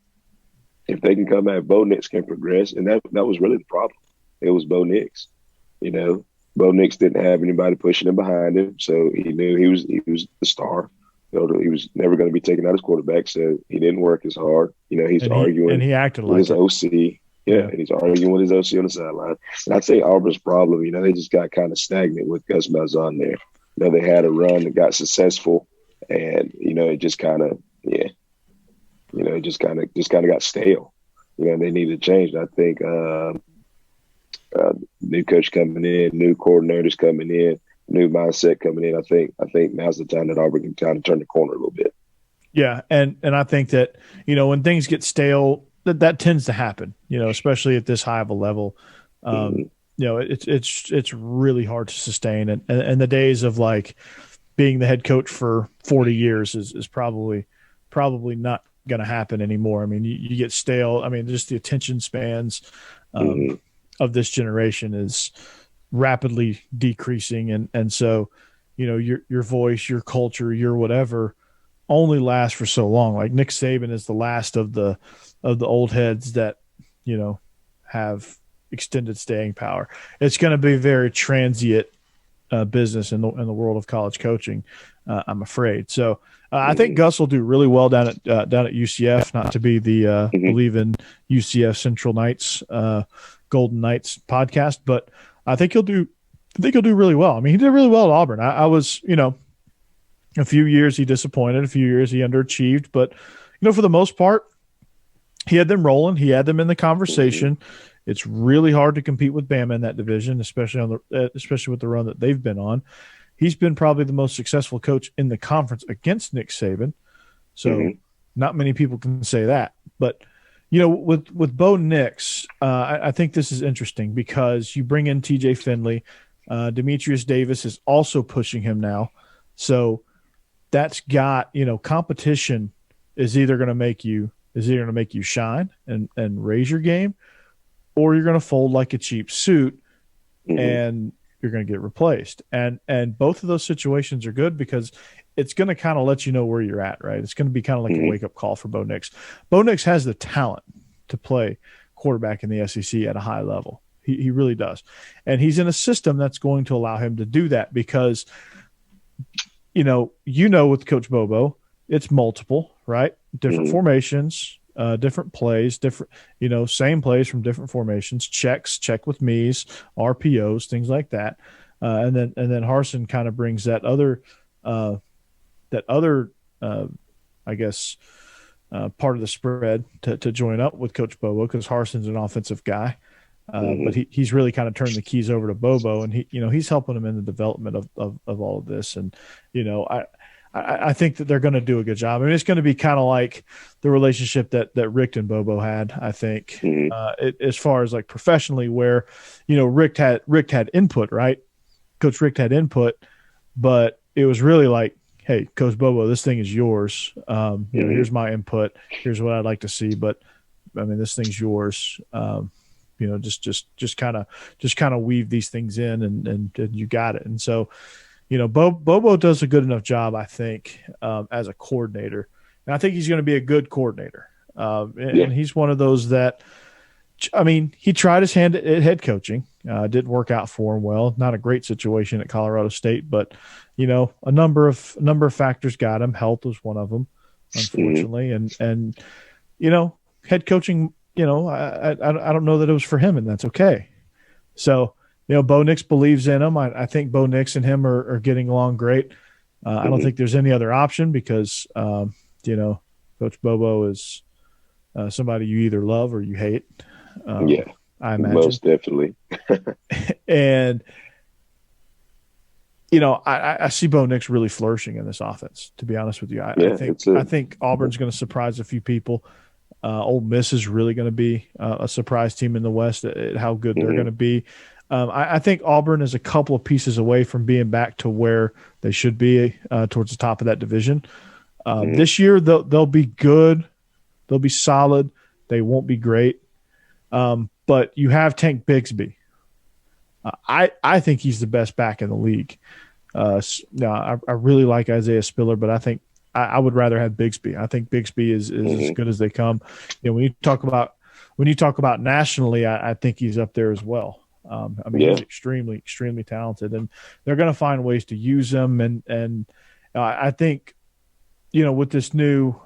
if they can come out, Bo Nix can progress, and that was really the problem. It was Bo Nix. Bo Nix didn't have anybody pushing him behind him, so he knew he was the star. He was never going to be taken out as quarterback, so he didn't work as hard. He's arguing and he acted with like his it. OC. Yeah, and he's arguing with his OC on the sideline. And I'd say Auburn's problem, they just got kind of stagnant with Gus Malzahn there. They had a run that got successful, and it just kind of, it just kind of got stale. They needed to change. And I think new coach coming in, new coordinators coming in, new mindset coming in. I think now's the time that Auburn can kind of turn the corner a little bit. Yeah, and I think that when things get stale, that tends to happen, especially at this high of a level. It's really hard to sustain. And the days of being the head coach for 40 years is probably not going to happen anymore. I mean, you get stale. I mean, just the attention spans of this generation is rapidly decreasing. And so, your voice, your culture, your whatever only lasts for so long. Like Nick Saban is the last of the old heads that, have extended staying power. It's going to be very transient business in the world of college coaching, I'm afraid. So I think Gus will do really well down at UCF. Not to be the Believe in UCF Central Knights, Golden Knights podcast, but I think he'll do really well. I mean, he did really well at Auburn. I was, a few years he disappointed, a few years he underachieved, but for the most part, he had them rolling. He had them in the conversation. It's really hard to compete with Bama in that division, especially with the run that they've been on. He's been probably the most successful coach in the conference against Nick Saban. So not many people can say that. But, with Bo Nix, I think this is interesting because you bring in TJ Finley. Demetrius Davis is also pushing him now. So that's got, competition is either going to make you shine and raise your game, or you're going to fold like a cheap suit and you're going to get replaced. And both of those situations are good because it's going to kind of let you know where you're at, right? It's going to be kind of like a wake-up call for Bo Nix. Bo Nix has the talent to play quarterback in the SEC at a high level. He really does. And he's in a system that's going to allow him to do that because, with Coach Bobo, it's multiple, right? Different formations, different plays, different, same plays from different formations, check with me's, RPOs, things like that. And then Harsin kind of brings that other I guess, part of the spread to join up with Coach Bobo because Harsin's an offensive guy. But he's really kind of turned the keys over to Bobo, and he's helping him in the development of all of this. And, I think that they're going to do a good job. I mean, it's going to be kind of like the relationship that Rick and Bobo had, I think, as far as like professionally where, Rick had input, right? Coach Rick had input, but it was really like, hey, Coach Bobo, this thing is yours. Here's my input. Here's what I'd like to see. But I mean, this thing's yours. Just kind of weave these things in and you got it. And so, Bobo does a good enough job, I think, as a coordinator. And I think he's going to be a good coordinator. And he's one of those that, I mean, he tried his hand at head coaching. Didn't work out for him well. Not a great situation at Colorado State, but, a number of factors got him. Health was one of them, unfortunately. And head coaching, I don't know that it was for him, and that's okay. So, Bo Nix believes in him. I think Bo Nix and him are getting along great. I don't think there's any other option because, Coach Bobo is somebody you either love or you hate. I imagine. Most definitely. And, I see Bo Nix really flourishing in this offense, to be honest with you. I think Auburn's going to surprise a few people. Ole Miss is really going to be a surprise team in the West at how good they're going to be. I think Auburn is a couple of pieces away from being back to where they should be towards the top of that division. This year, they'll be good. They'll be solid. They won't be great. But you have Tank Bigsby. I think he's the best back in the league. I really like Isaiah Spiller, but I think I would rather have Bigsby. I think Bigsby is as good as they come. When you talk about nationally, I think he's up there as well. He's extremely, extremely talented, and they're going to find ways to use him. And I think, with this new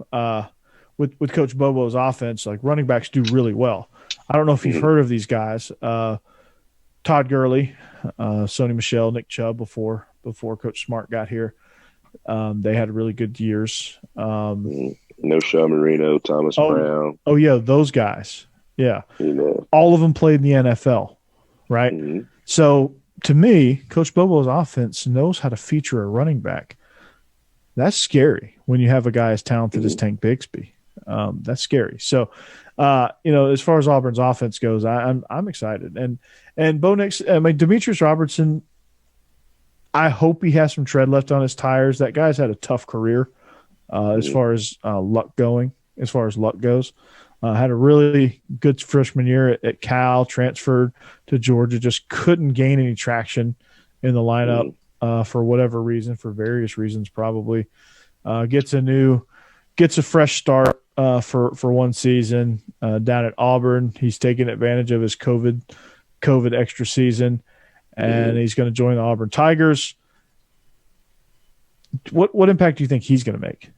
with Coach Bobo's offense, like running backs do really well. I don't know if you've heard of these guys. Todd Gurley, Sony Michel, Nick Chubb before Coach Smart got here. They had really good years. No Shaw Marino, Thomas Brown. Oh, yeah, those guys. Yeah. All of them played in the NFL, right? So, to me, Coach Bobo's offense knows how to feature a running back. That's scary when you have a guy as talented as Tank Bigsby. That's scary. So, as far as Auburn's offense goes, I'm excited. And Bo Nix, Demetrius Robertson, I hope he has some tread left on his tires. That guy's had a tough career as far as luck goes. Had a really good freshman year at Cal, transferred to Georgia, just couldn't gain any traction in the lineup for whatever reason, for various reasons probably. Gets a fresh start for one season down at Auburn. He's taking advantage of his COVID extra season, and he's going to join the Auburn Tigers. What impact do you think he's going to make?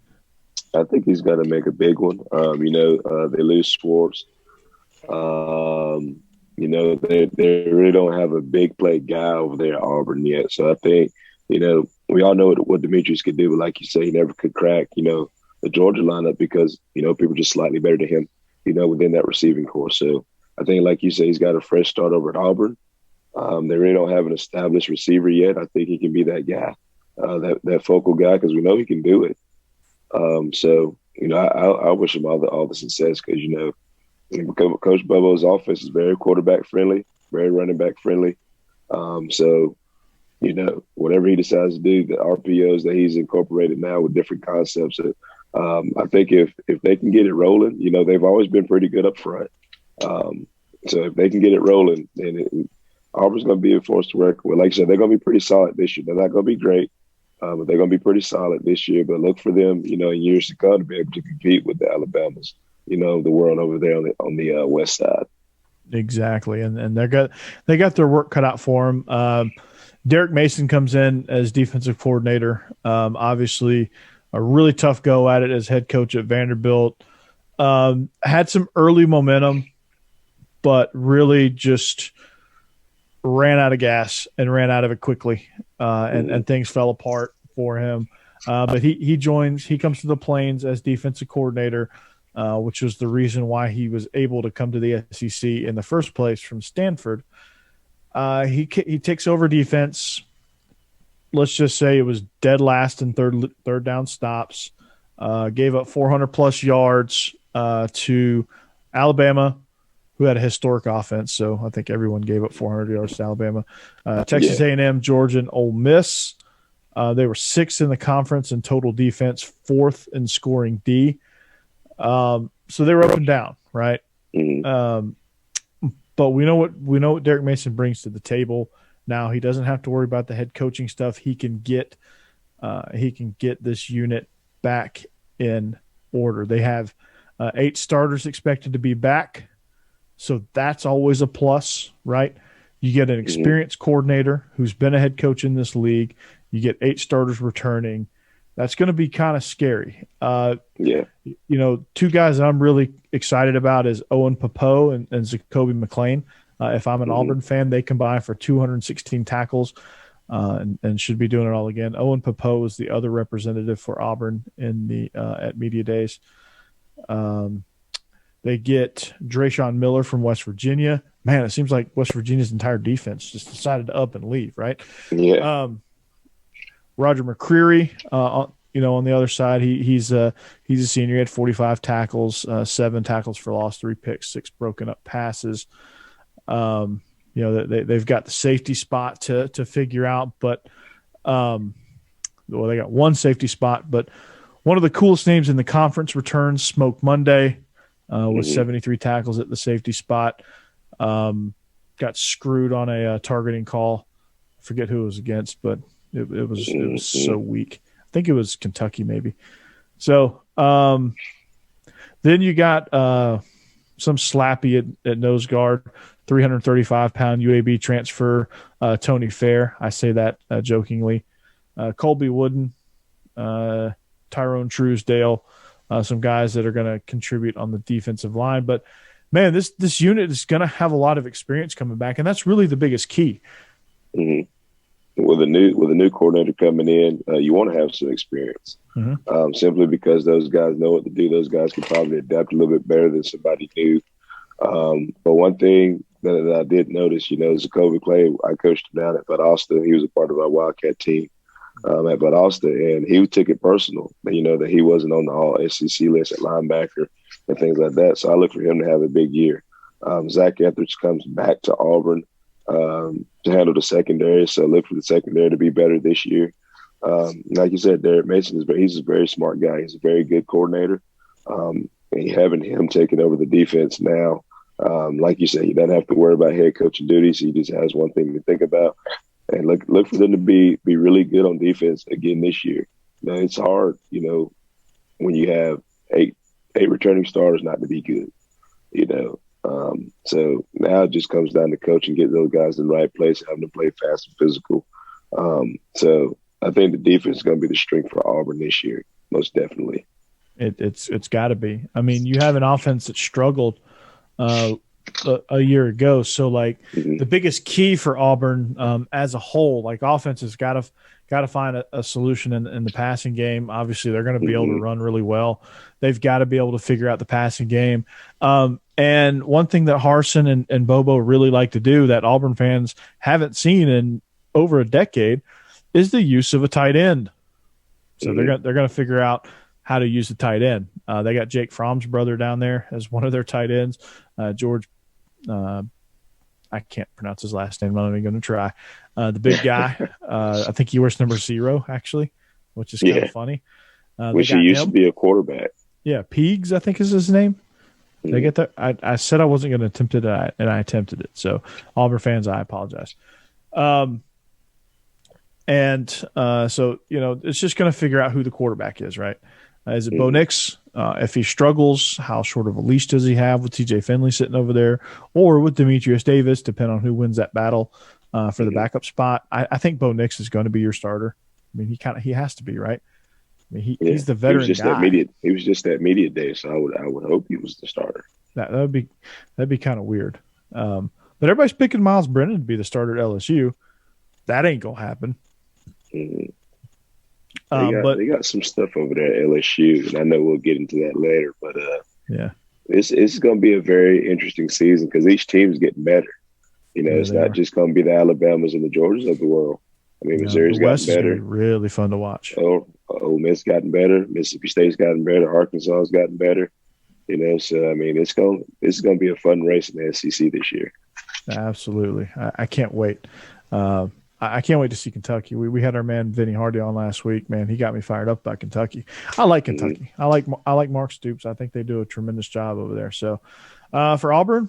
I think he's going to make a big one. They lose Schwartz. They really don't have a big play guy over there at Auburn yet. So I think, we all know what Demetrius could do, but like you say, he never could crack, the Georgia lineup because, people are just slightly better than him, within that receiving core. So I think, like you say, he's got a fresh start over at Auburn. They really don't have an established receiver yet. I think he can be that guy, that focal guy, because we know he can do it. I wish him all the success because, Coach Bobo's offense is very quarterback friendly, very running back friendly. Whatever he decides to do, the RPOs that he's incorporated now with different concepts, I think if they can get it rolling, they've always been pretty good up front. So if they can get it rolling, then Auburn's going to be a force to reckon with. Like I said, they're going to be pretty solid this year. They're not going to be great, but they're going to be pretty solid this year. But look for them, in years to come to be able to compete with the Alabamas, the world over there on the west side. Exactly, and they got their work cut out for them. Derek Mason comes in as defensive coordinator. Obviously, a really tough go at it as head coach at Vanderbilt. Had some early momentum, but really just ran out of gas and ran out of it quickly, and things fell apart for him. But he comes to the Plains as defensive coordinator, which was the reason why he was able to come to the SEC in the first place from Stanford. He takes over defense. Let's just say it was dead last in third down stops. Gave up 400-plus yards to Alabama, who had a historic offense. So I think everyone gave up 400 yards to Alabama. Texas A&M, Georgia, and Ole Miss. They were sixth in the conference in total defense, fourth in scoring D. So they were up and down, right? But we know what Derek Mason brings to the table. Now he doesn't have to worry about the head coaching stuff. He can get this unit back in order. They have 8 starters expected to be back, so that's always a plus, right? You get an experienced coordinator who's been a head coach in this league. You get 8 starters returning. That's going to be kind of scary. 2 guys that I'm really excited about is Owen Popo and Zacoby McClain. If I'm an Auburn fan, they combine for 216 tackles and should be doing it all again. Owen Popo is the other representative for Auburn in the at Media Days. They get Drayshawn Miller from West Virginia. Man, it seems like West Virginia's entire defense just decided to up and leave, right? Yeah. Roger McCreary, on the other side, he's a senior. He had 45 tackles, 7 tackles for loss, 3 picks, 6 broken up passes. They've got the safety spot to figure out, but they got one safety spot. But one of the coolest names in the conference returns, Smoke Monday, with 73 tackles at the safety spot. Got screwed on a targeting call. I forget who it was against, but it was so weak. I think it was Kentucky maybe. So then you got some slappy at nose guard, 335-pound UAB transfer, Tony Fair. I say that jokingly. Colby Wooden, Tyrone Truesdale, some guys that are going to contribute on the defensive line. But, man, this unit is going to have a lot of experience coming back, and that's really the biggest key. Mm-hmm. With a new coordinator coming in, you want to have some experience, simply because those guys know what to do. Those guys can probably adapt a little bit better than somebody new. But one thing that I did notice, Zacoby Clay, I coached him down at Valdosta. He was a part of our Wildcat team at Valdosta, and he took it personal, that he wasn't on the all-SEC list at linebacker and things like that. So I look for him to have a big year. Zach Etheridge comes back to Auburn. to handle the secondary. So look for the secondary to be better this year. Like you said, Derek Mason he's a very smart guy. He's a very good coordinator. And having him taking over the defense now, like you said, he doesn't have to worry about head coaching duties. He just has one thing to think about. And look for them to be really good on defense again this year. Now, it's hard, when you have eight returning starters not to be good, So now it just comes down to coaching, get those guys in the right place, having them play fast and physical. So I think the defense is going to be the strength for Auburn this year, most definitely. It's got to be. I mean, you have an offense that struggled a year ago. So, the biggest key for Auburn as a whole, offense has got to find a solution in the passing game. Obviously, they're going to be able to run really well. They've got to be able to figure out the passing game. And one thing that Harsin and Bobo really like to do that Auburn fans haven't seen in over a decade is the use of a tight end. So they're going to figure out how to use the tight end. They got Jake Fromm's brother down there as one of their tight ends. George, I can't pronounce his last name. I'm not even going to try. The big guy, I think he wears number 0 actually, which is kind of funny. Which he used to be a quarterback. Yeah, Peegs, I think is his name. Did I get that? I said I wasn't going to attempt it, and I attempted it. So, Auburn fans, I apologize. So, it's just going to figure out who the quarterback is, right? Is it Bo Nix? If he struggles, how short of a leash does he have with TJ Finley sitting over there, or with Demetrius Davis, depending on who wins that battle for the backup spot? I think Bo Nix is going to be your starter. I mean, he has to be, right? I mean, he's the veteran guy. He was just that media day, so I would hope he was the starter. That'd be kind of weird. But everybody's picking Miles Brennan to be the starter at LSU. That ain't gonna happen. They got some stuff over there at LSU, and I know we'll get into that later. But it's going to be a very interesting season because each team's getting better. It's not just going to be the Alabamas and the Georgias of the world. I mean, Missouri's gotten better. Really fun to watch. Ole Miss gotten better. Mississippi State's gotten better. Arkansas's gotten better. So I mean, it's going to be a fun race in the SEC this year. Absolutely, I can't wait. I can't wait to see Kentucky. We had our man Vinny Hardy on last week. Man, he got me fired up about Kentucky. I like Kentucky. I like Mark Stoops. I think they do a tremendous job over there. So for Auburn,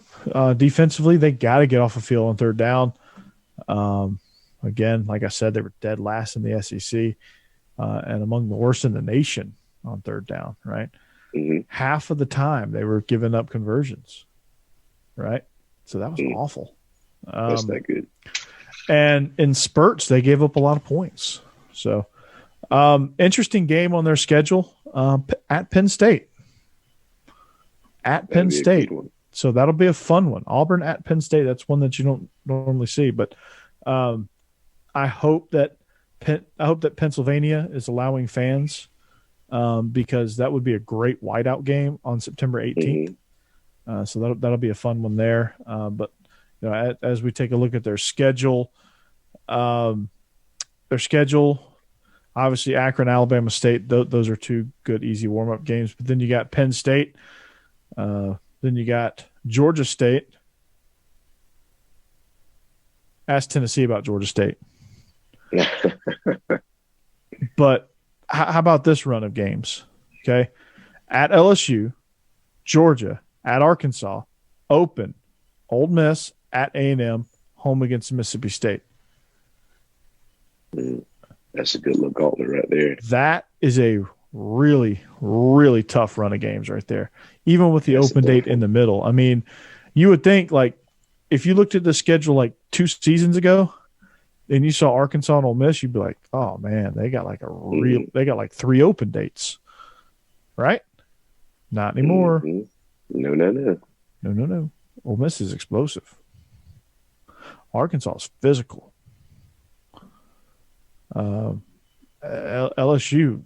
defensively, they got to get off the field on third down. Again, like I said, they were dead last in the SEC and among the worst in the nation on third down, right? Half of the time they were giving up conversions, right? So that was awful. That's not good. And in spurts, they gave up a lot of points. So interesting game on their schedule at Penn State. So that'll be a fun one. Auburn at Penn State. That's one that you don't normally see. But I hope that Pennsylvania is allowing fans because that would be a great whiteout game on September 18th. So that'll be a fun one there. But as we take a look at their schedule, obviously Akron, Alabama State, those are two good, easy warm-up games. But then you got Penn State, then you got Georgia State. Ask Tennessee about Georgia State. But how about this run of games? Okay, at LSU, Georgia, at Arkansas, open, Ole Miss, at A&M, home against Mississippi State. That's a good little gauntlet right there. That is a really, really tough run of games right there, even with the open date in the middle. I mean, you would think, if you looked at the schedule 2 seasons ago and you saw Arkansas and Ole Miss, you'd be like, oh, man, they got they got 3 open dates, right? Not anymore. No. Ole Miss is explosive. Arkansas is physical. LSU,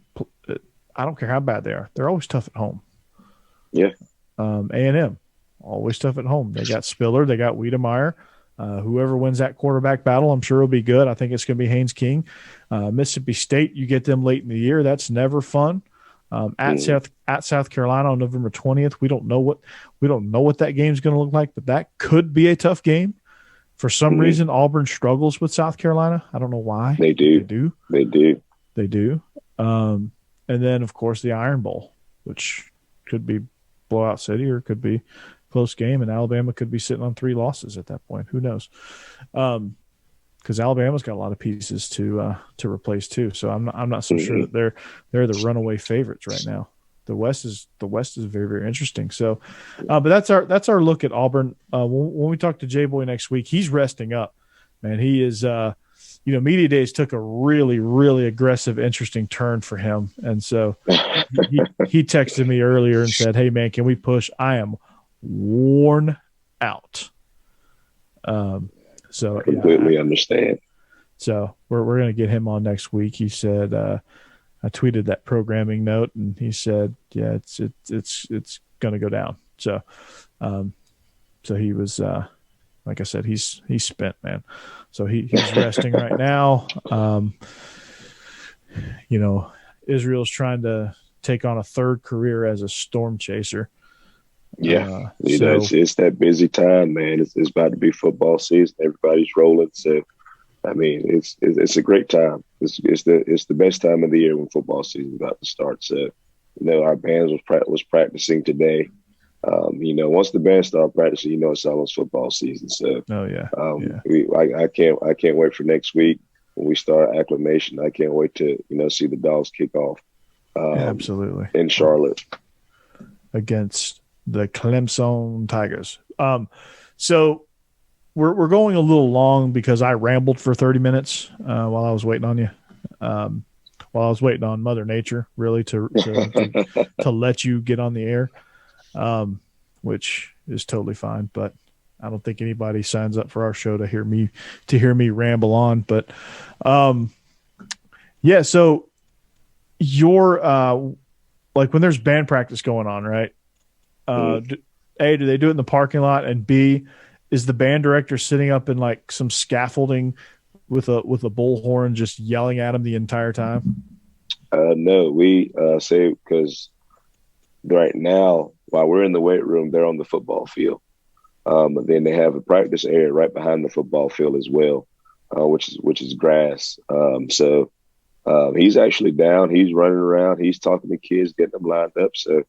I don't care how bad they are. They're always tough at home. Yeah. A&M, always tough at home. They got Spiller. They got Wiedemeyer. Whoever wins that quarterback battle, I'm sure will be good. I think it's going to be Haynes King. Mississippi State, you get them late in the year. That's never fun. At South Carolina on November 20th, we don't know what that game's going to look like, but that could be a tough game For some reason, Auburn struggles with South Carolina. I don't know why. They do. They do. And then, of course, the Iron Bowl, which could be blowout city or it could be close game, and Alabama could be sitting on 3 losses at that point. Who knows? Because Alabama's got a lot of pieces to replace too. So I'm not so sure that they're the runaway favorites right now. The West is very, very interesting. So, but that's our look at Auburn. When we talk to J Boy next week, he's resting up, man. He is, Media Days took a really, really aggressive, interesting turn for him, and so he texted me earlier and said, "Hey, man, can we push? I am worn out." So I completely understand. So we're going to get him on next week. He said. I tweeted that programming note, and he said, "Yeah, it's going to go down." So, so he was, like I said, he's spent, man. So he's resting right now. Israel's trying to take on a 3rd career as a storm chaser. Yeah, it's that busy time, man. It's about to be football season. Everybody's rolling, so. I mean, it's a great time. It's the best time of the year when football season is about to start. So, our band was practicing today. Once the band start practicing, it's almost football season. So, I can't wait for next week when we start acclimation. I can't wait to see the Dogs kick off. Absolutely in Charlotte against the Clemson Tigers. So. We're going a little long because I rambled for 30 minutes while I was waiting on you. While I was waiting on Mother Nature, really, to let you get on the air, which is totally fine. But I don't think anybody signs up for our show to hear me ramble on. But so you're like when there's band practice going on, right? A, do they do it in the parking lot? And B, is the band director sitting up in like some scaffolding with a bullhorn just yelling at him the entire time? No, we say because right now while we're in the weight room, they're on the football field. But then they have a practice area right behind the football field as well, which is grass. So he's actually down. He's running around. He's talking to kids, getting them lined up. So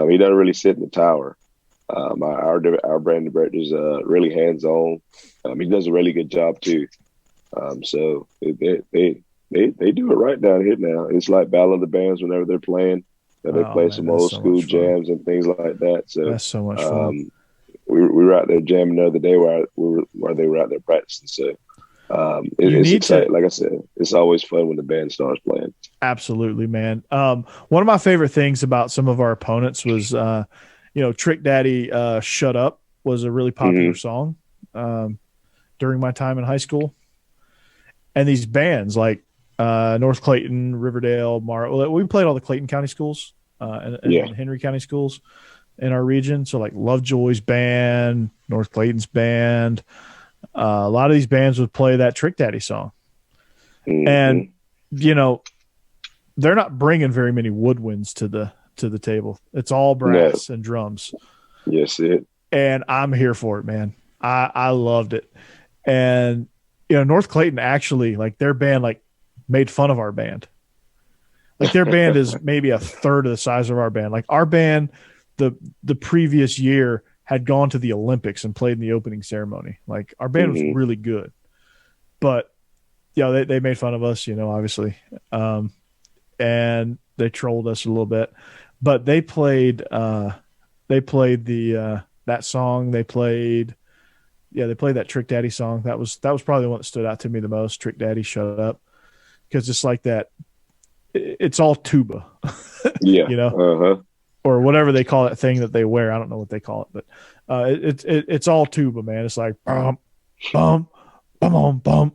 he doesn't really sit in the tower. Our brand director is really hands-on. He does a really good job too. So they do it right down here now. It's like Battle of the Bands whenever they're playing. They play some old school jams and things like that. So that's so much fun. We were out there jamming the other day where they were out there practicing. So it's exciting. Like I said, it's always fun when the band starts playing. Absolutely, man. One of my favorite things about some of our opponents was Trick Daddy, Shut Up was a really popular song during my time in high school. And these bands like North Clayton, Riverdale, we played all the Clayton County schools and Henry County schools in our region. So like Lovejoy's band, North Clayton's band, a lot of these bands would play that Trick Daddy song. And, they're not bringing very many woodwinds to the table. It's all brass and drums. Yes, it. And I'm here for it, man. I loved it. And North Clayton actually, like their band, like made fun of our band. Like their band is maybe a third of the size of our band. Like our band, the previous year had gone to the Olympics and played in the opening ceremony. Like our band was really good, but they made fun of us, obviously. And they trolled us a little bit, but they played that song. They played that Trick Daddy song. That was probably the one that stood out to me the most. Trick Daddy, Shut Up. Cause it's like that. It's all tuba, or whatever they call that thing that they wear. I don't know what they call it, but it's all tuba, man. It's like, bum, bum, bum, bum.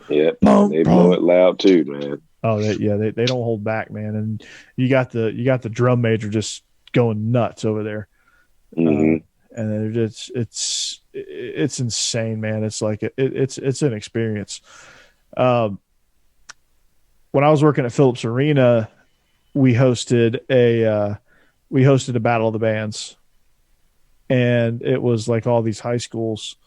Yeah. They blow it loud too, man. Oh, they don't hold back, man. And you got the drum major just going nuts over there, and they're just it's insane, man. It's like it's an experience. When I was working at Phillips Arena, we hosted a Battle of the Bands, and it was like all these high schools,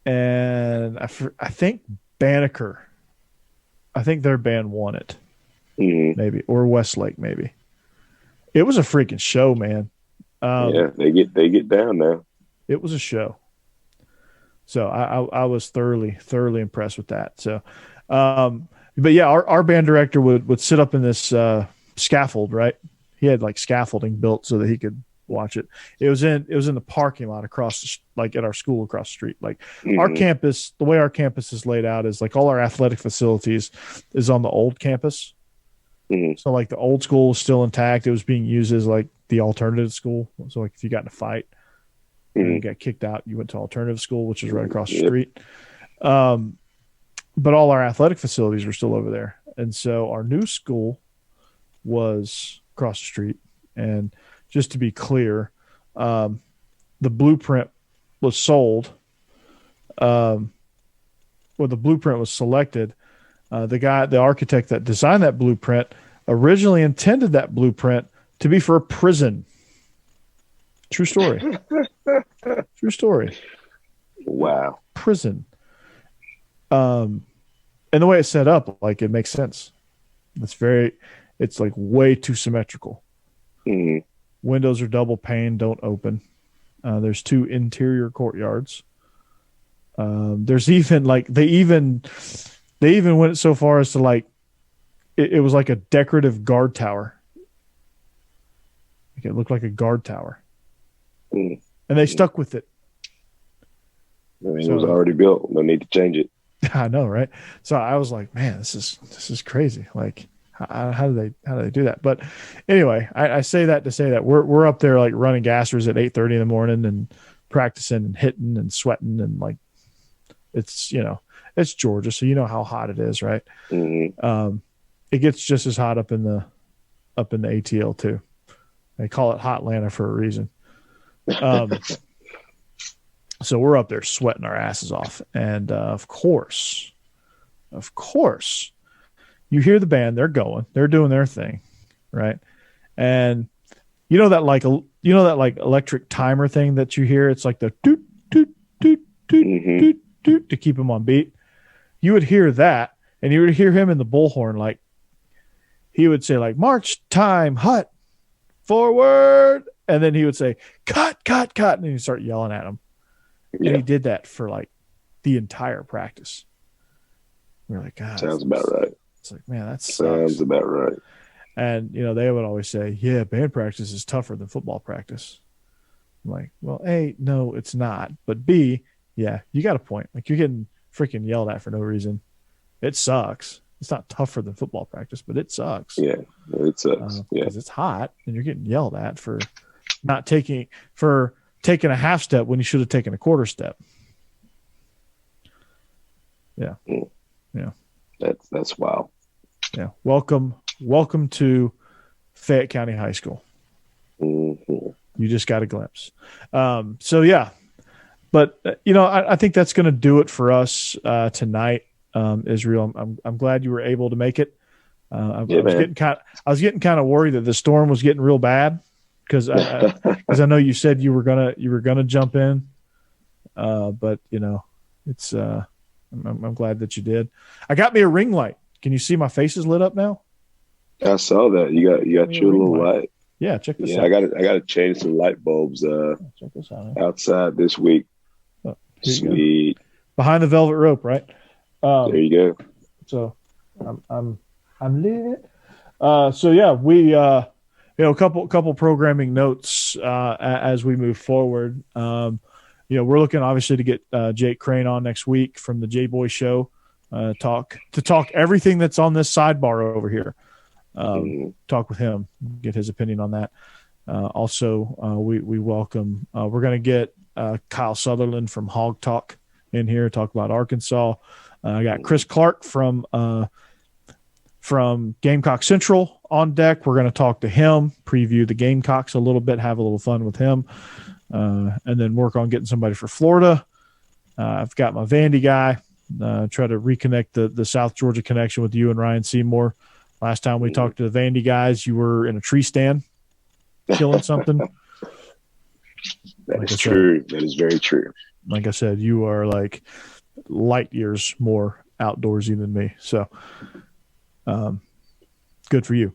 and I think Banneker. I think their band won it, maybe, or Westlake, maybe. It was a freaking show, man. Yeah, they get down now. It was a show. So I was thoroughly impressed with that. So, but yeah, our band director would sit up in this scaffold, right? He had like scaffolding built so that he could watch it. It was in the parking lot across, like at our school across the street. Like our campus, the way our campus is laid out is like all our athletic facilities is on the old campus. So like the old school was still intact. It was being used as like the alternative school. So like if you got in a fight and you got kicked out, you went to alternative school, which is right across the street. But all our athletic facilities were still over there. And so our new school was across the street. And just to be clear, the blueprint was sold. The blueprint was selected. The architect that designed that blueprint originally intended that blueprint to be for a prison. True story. True story. Wow. Prison. And the way it's set up, like it makes sense. It's like way too symmetrical. Windows are double pane, don't open. There's 2 interior courtyards. There's even like they even went so far as to like it was like a decorative guard tower. Like it looked like a guard tower, and they stuck with it. I mean, it was already built. No need to change it. I know, right? So I was like, man, this is crazy. Like, how do they do that? But anyway, I say that to say that we're up there like running gassers at 8:30 in the morning and practicing and hitting and sweating and like it's it's Georgia, so you know how hot it is, right? It gets just as hot up in the ATL too. They call it Hot Atlanta for a reason. So we're up there sweating our asses off, and of course, you hear the band. They're doing their thing, right? And you know that like electric timer thing that you hear. It's like the doot doot doot doot doot doot to keep them on beat. You would hear that, and you would hear him in the bullhorn, like he would say, like march time, hut, forward, and then he would say cut, cut, cut, and he'd start yelling at him. Yeah. And he did that for like the entire practice. We were like, God, sounds about right. It's like, man, that sounds about right. And they would always say, yeah, band practice is tougher than football practice. I'm like, well, A, no, it's not. But B, yeah, you got a point. Like you're getting freaking yelled at for no reason. It sucks. It's not tougher than football practice, but it sucks. Yeah, it sucks. Because it's hot and you're getting yelled at for taking a half step when you should have taken a quarter step. Yeah. Yeah. That's wild. Yeah. Welcome to Fayette County High School. You just got a glimpse. So yeah, but I think that's going to do it for us tonight. Israel, I'm glad you were able to make it. I was getting kind of worried that the storm was getting real bad because I know you said you were gonna jump in, but it's I'm glad that you did. I got me a ring light. Can you see my face is lit up now? I saw that. You got your little light. Yeah, check this out. I got to change some light bulbs check this out, outside this week. Oh, sweet. Behind the velvet rope, right? There you go. So I'm lit. So yeah, we a couple programming notes as we move forward. We're looking obviously to get Jake Crane on next week from the J Boy Show. Talk everything that's on this sidebar over here. Talk with him, get his opinion on that. Also, we welcome. We're going to get Kyle Sutherland from Hog Talk in here, talk about Arkansas. I got Chris Clark from Gamecock Central on deck. We're going to talk to him, preview the Gamecocks a little bit, have a little fun with him, and then work on getting somebody for Florida. I've got my Vandy guy. Try to reconnect the South Georgia connection with you and Ryan Seymour. Last time we talked to the Vandy guys, you were in a tree stand killing something. That is true. That is very true. like I said, you are like light years more outdoorsy than me. So, good for you.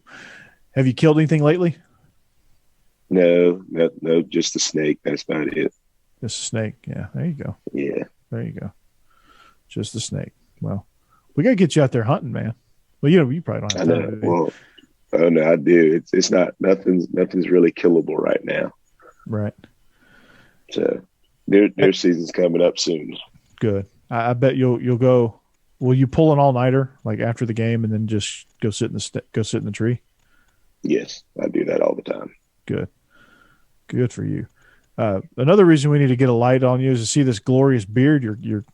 Have you killed anything lately? No, just the snake. That's about it. Just a snake. Yeah, there you go. Yeah. There you go. Just a snake. Well, we got to get you out there hunting, man. Well, you probably don't have I time. know. Well, oh no, I do. It's not nothing's really killable right now. Right. So their season's coming up soon. Good. I bet you'll go. Will you pull an all nighter like after the game and then just go sit in the tree? Yes, I do that all the time. Good for you. Another reason we need to get a light on you is to see this glorious beard you're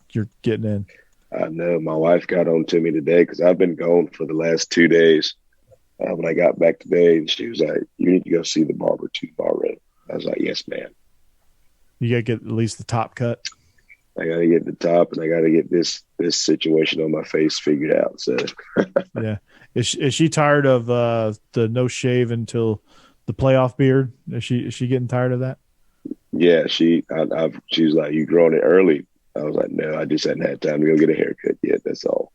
getting in. I know. My wife got on to me today because I've been gone for the last 2 days. When I got back today, and she was like, "You need to go see the barber tomorrow." I was like, "Yes, ma'am." You got to get at least the top cut. I got to get the top, and I got to get this situation on my face figured out. So, yeah, is she tired of the no shave until the playoff beard? Is she getting tired of that? Yeah, she was like, "You growing it early?" I was like, "No, I just hadn't had time to go get a haircut yet. That's all."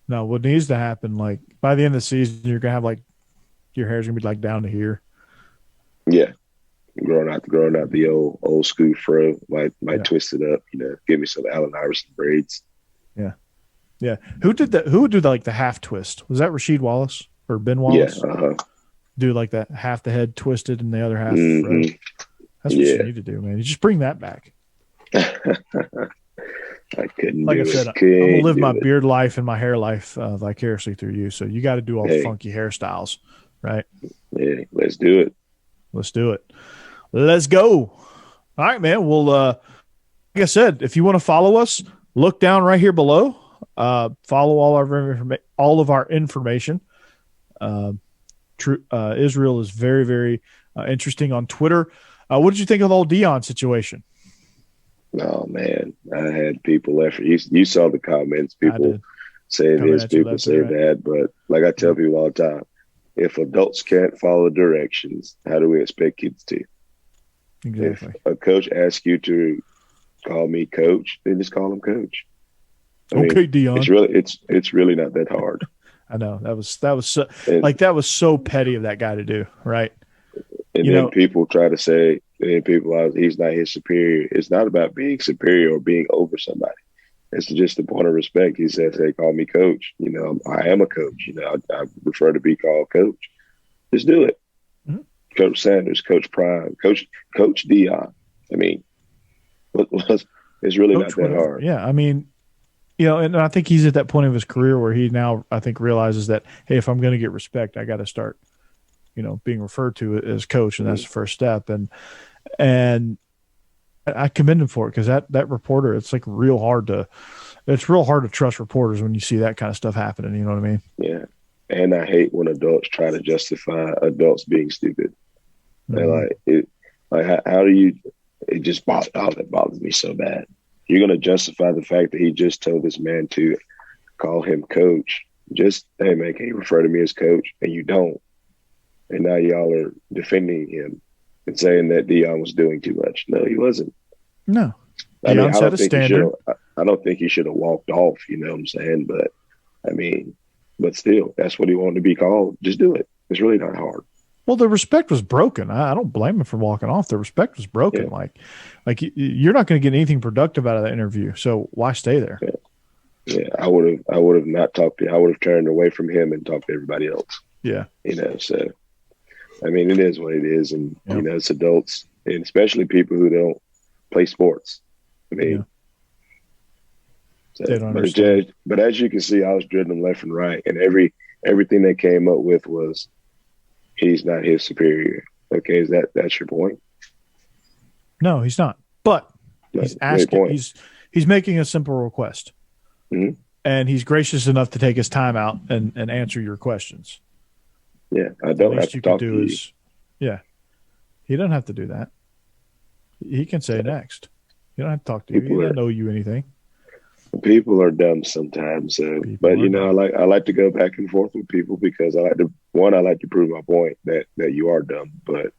No, what needs to happen, like by the end of the season, you're gonna have like your hair's gonna be like down to here. Yeah, growing out the old school fro, might twist it up, give me some Allen Iverson braids. Yeah. Who did that? Who would do like the half twist? Was that Rasheed Wallace or Ben Wallace? Yeah. Do like that half the head twisted and the other half. Mm-hmm. That's what you need to do, man. You just bring that back. I couldn't. Like I said, I'm gonna live my beard life and my hair life vicariously through you. So you got to do all the funky hairstyles, right? Yeah, let's do it. Let's do it. Let's go. All right, man. Well, like I said, if you want to follow us, look down right here below. Follow all of our information. Israel is very, very interesting on Twitter. What did you think of the old Dion situation? Oh man, I had people after you saw the comments. People say this, people say that, but like I tell people all the time, if adults can't follow directions, how do we expect kids to? Exactly. If a coach asks you to call me coach, then just call him coach. Okay, Dion. It's really not that hard. I know that was so, that was so petty of that guy to do, right? And then people try to say, he's not his superior. It's not about being superior or being over somebody. It's just a point of respect. He says, "Hey, call me coach." I am a coach. I prefer to be called coach. Just do it. Mm-hmm. Coach Sanders, Coach Prime, Coach Dion. I mean, it's really not that hard. Yeah, I mean, and I think he's at that point of his career where he now, I think, realizes that, hey, if I'm going to get respect, I got to start, being referred to as coach, and that's the first step. And I commend him for it because that reporter, it's like real hard to trust reporters when you see that kind of stuff happening. You know what I mean? Yeah. And I hate when adults try to justify adults being stupid. Mm-hmm. And how do you? It just bothers me so bad. You're going to justify the fact that he just told this man to call him coach. Just, hey man, can you refer to me as coach? And you don't. And now y'all are defending him and saying that Dion was doing too much. No, he wasn't. No. I don't think he should have walked off, you know what I'm saying? But still, that's what he wanted to be called. Just do it. It's really not hard. Well, the respect was broken. I don't blame him for walking off. The respect was broken. Yeah. Like you're not going to get anything productive out of that interview. So why stay there? Yeah. I would have not talked to him. I would have turned away from him and talked to everybody else. Yeah. So it is what it is. And, it's adults, and especially people who don't play sports. They don't understand. But as you can see, I was drilling them left and right. And everything they came up with was, he's not his superior. Okay, that's your point? No, he's not. But he's asking. He's making a simple request, mm-hmm. and he's gracious enough to take his time out and answer your questions. Yeah, I don't have to talk to you. Yeah, he doesn't have to do that. He can say next. You don't have to talk to you. He doesn't know you anything. People are dumb sometimes, but I like to go back and forth with people because I like to prove my point that you are dumb. But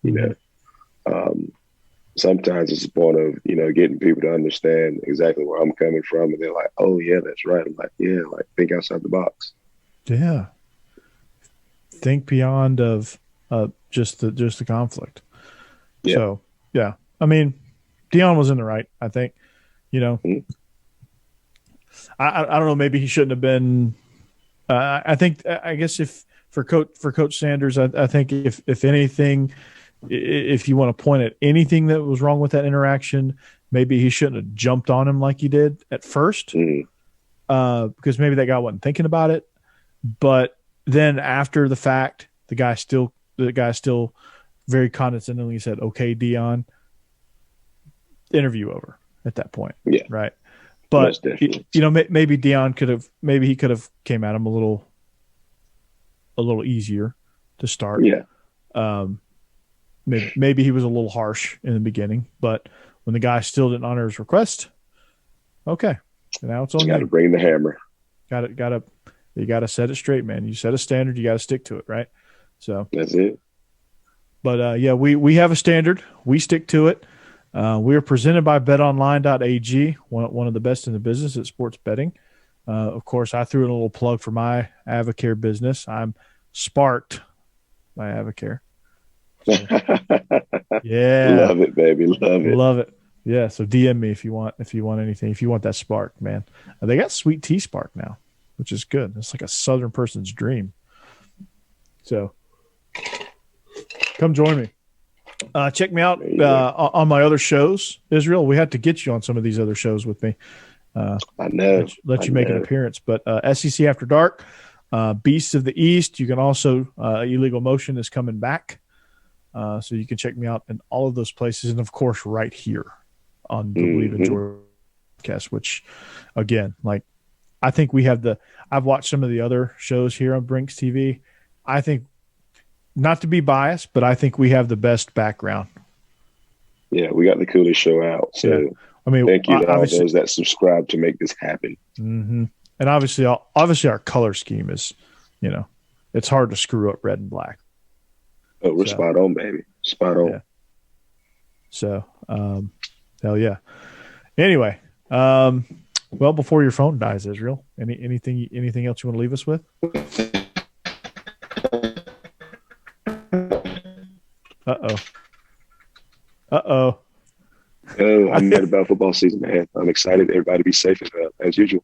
sometimes it's a point of, getting people to understand exactly where I'm coming from. And they're like, oh, yeah, that's right. I'm like, yeah, like think outside the box. Yeah. Think beyond of just the conflict. Yeah. So, yeah. I mean, Dion was in the right, I think. Mm-hmm. I don't know. Maybe he shouldn't have been. I guess if for Coach Sanders, I think if anything, if you want to point at anything that was wrong with that interaction, maybe he shouldn't have jumped on him like he did at first, because maybe that guy wasn't thinking about it. But then after the fact, the guy still very condescendingly said, "Okay, Dion." Interview over at that point. Yeah. Right. But maybe Dion could have came at him a little easier to start. Yeah. Maybe he was a little harsh in the beginning, but when the guy still didn't honor his request, okay, now it's on you. Got to bring the hammer. You got to set it straight, man. You set a standard, you got to stick to it, right? So that's it. But we have a standard. We stick to it. We are presented by BetOnline.ag, one of the best in the business at sports betting. Of course, I threw in a little plug for my Avocare business. I'm sparked by Avocare. So, yeah, love it, baby, love it. Yeah, so DM me if you want anything. If you want that spark, man. They got sweet tea spark now, which is good. It's like a Southern person's dream. So, come join me. Check me out on my other shows, Israel. We had to get you on some of these other shows with me. I know. Let you make an appearance. But SEC After Dark, Beasts of the East. You can also Illegal Motion is coming back, so you can check me out in all of those places, and of course, right here on the Believe in Georgia podcast. Which, again, like I think we have I've watched some of the other shows here on Brinks TV. I think. Not to be biased, but I think we have the best background. Yeah, we got the coolest show out. So, yeah. I mean, thank you to all those that subscribe to make this happen. Mm-hmm. And obviously our color scheme is, it's hard to screw up red and black. Oh, we're spot on, baby. Spot on. Yeah. So, hell yeah. Anyway, well, before your phone dies, Israel, anything else you want to leave us with? Uh-oh. Oh, I'm mad about football season, man. I'm excited. Everybody be safe as usual.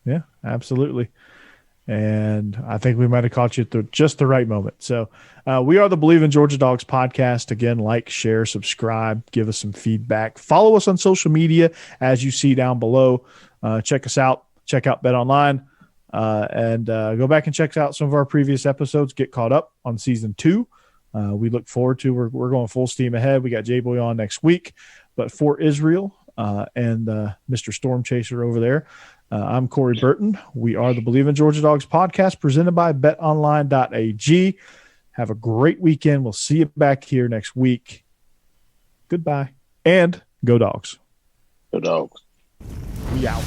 Yeah, absolutely. And I think we might have caught you at just the right moment. So we are the Believe in Georgia Dogs podcast. Again, like, share, subscribe, give us some feedback. Follow us on social media as you see down below. Check us out. Check out Bet Online. And go back and check out some of our previous episodes. Get caught up on season 2. We look forward to we're going full steam ahead. We got J-Boy on next week. But for Israel and Mr. Storm Chaser over there, I'm Corey Burton. We are the Believe in Georgia Dogs podcast presented by betonline.ag. Have a great weekend. We'll see you back here next week. Goodbye. And go Dogs. Go Dogs. We out.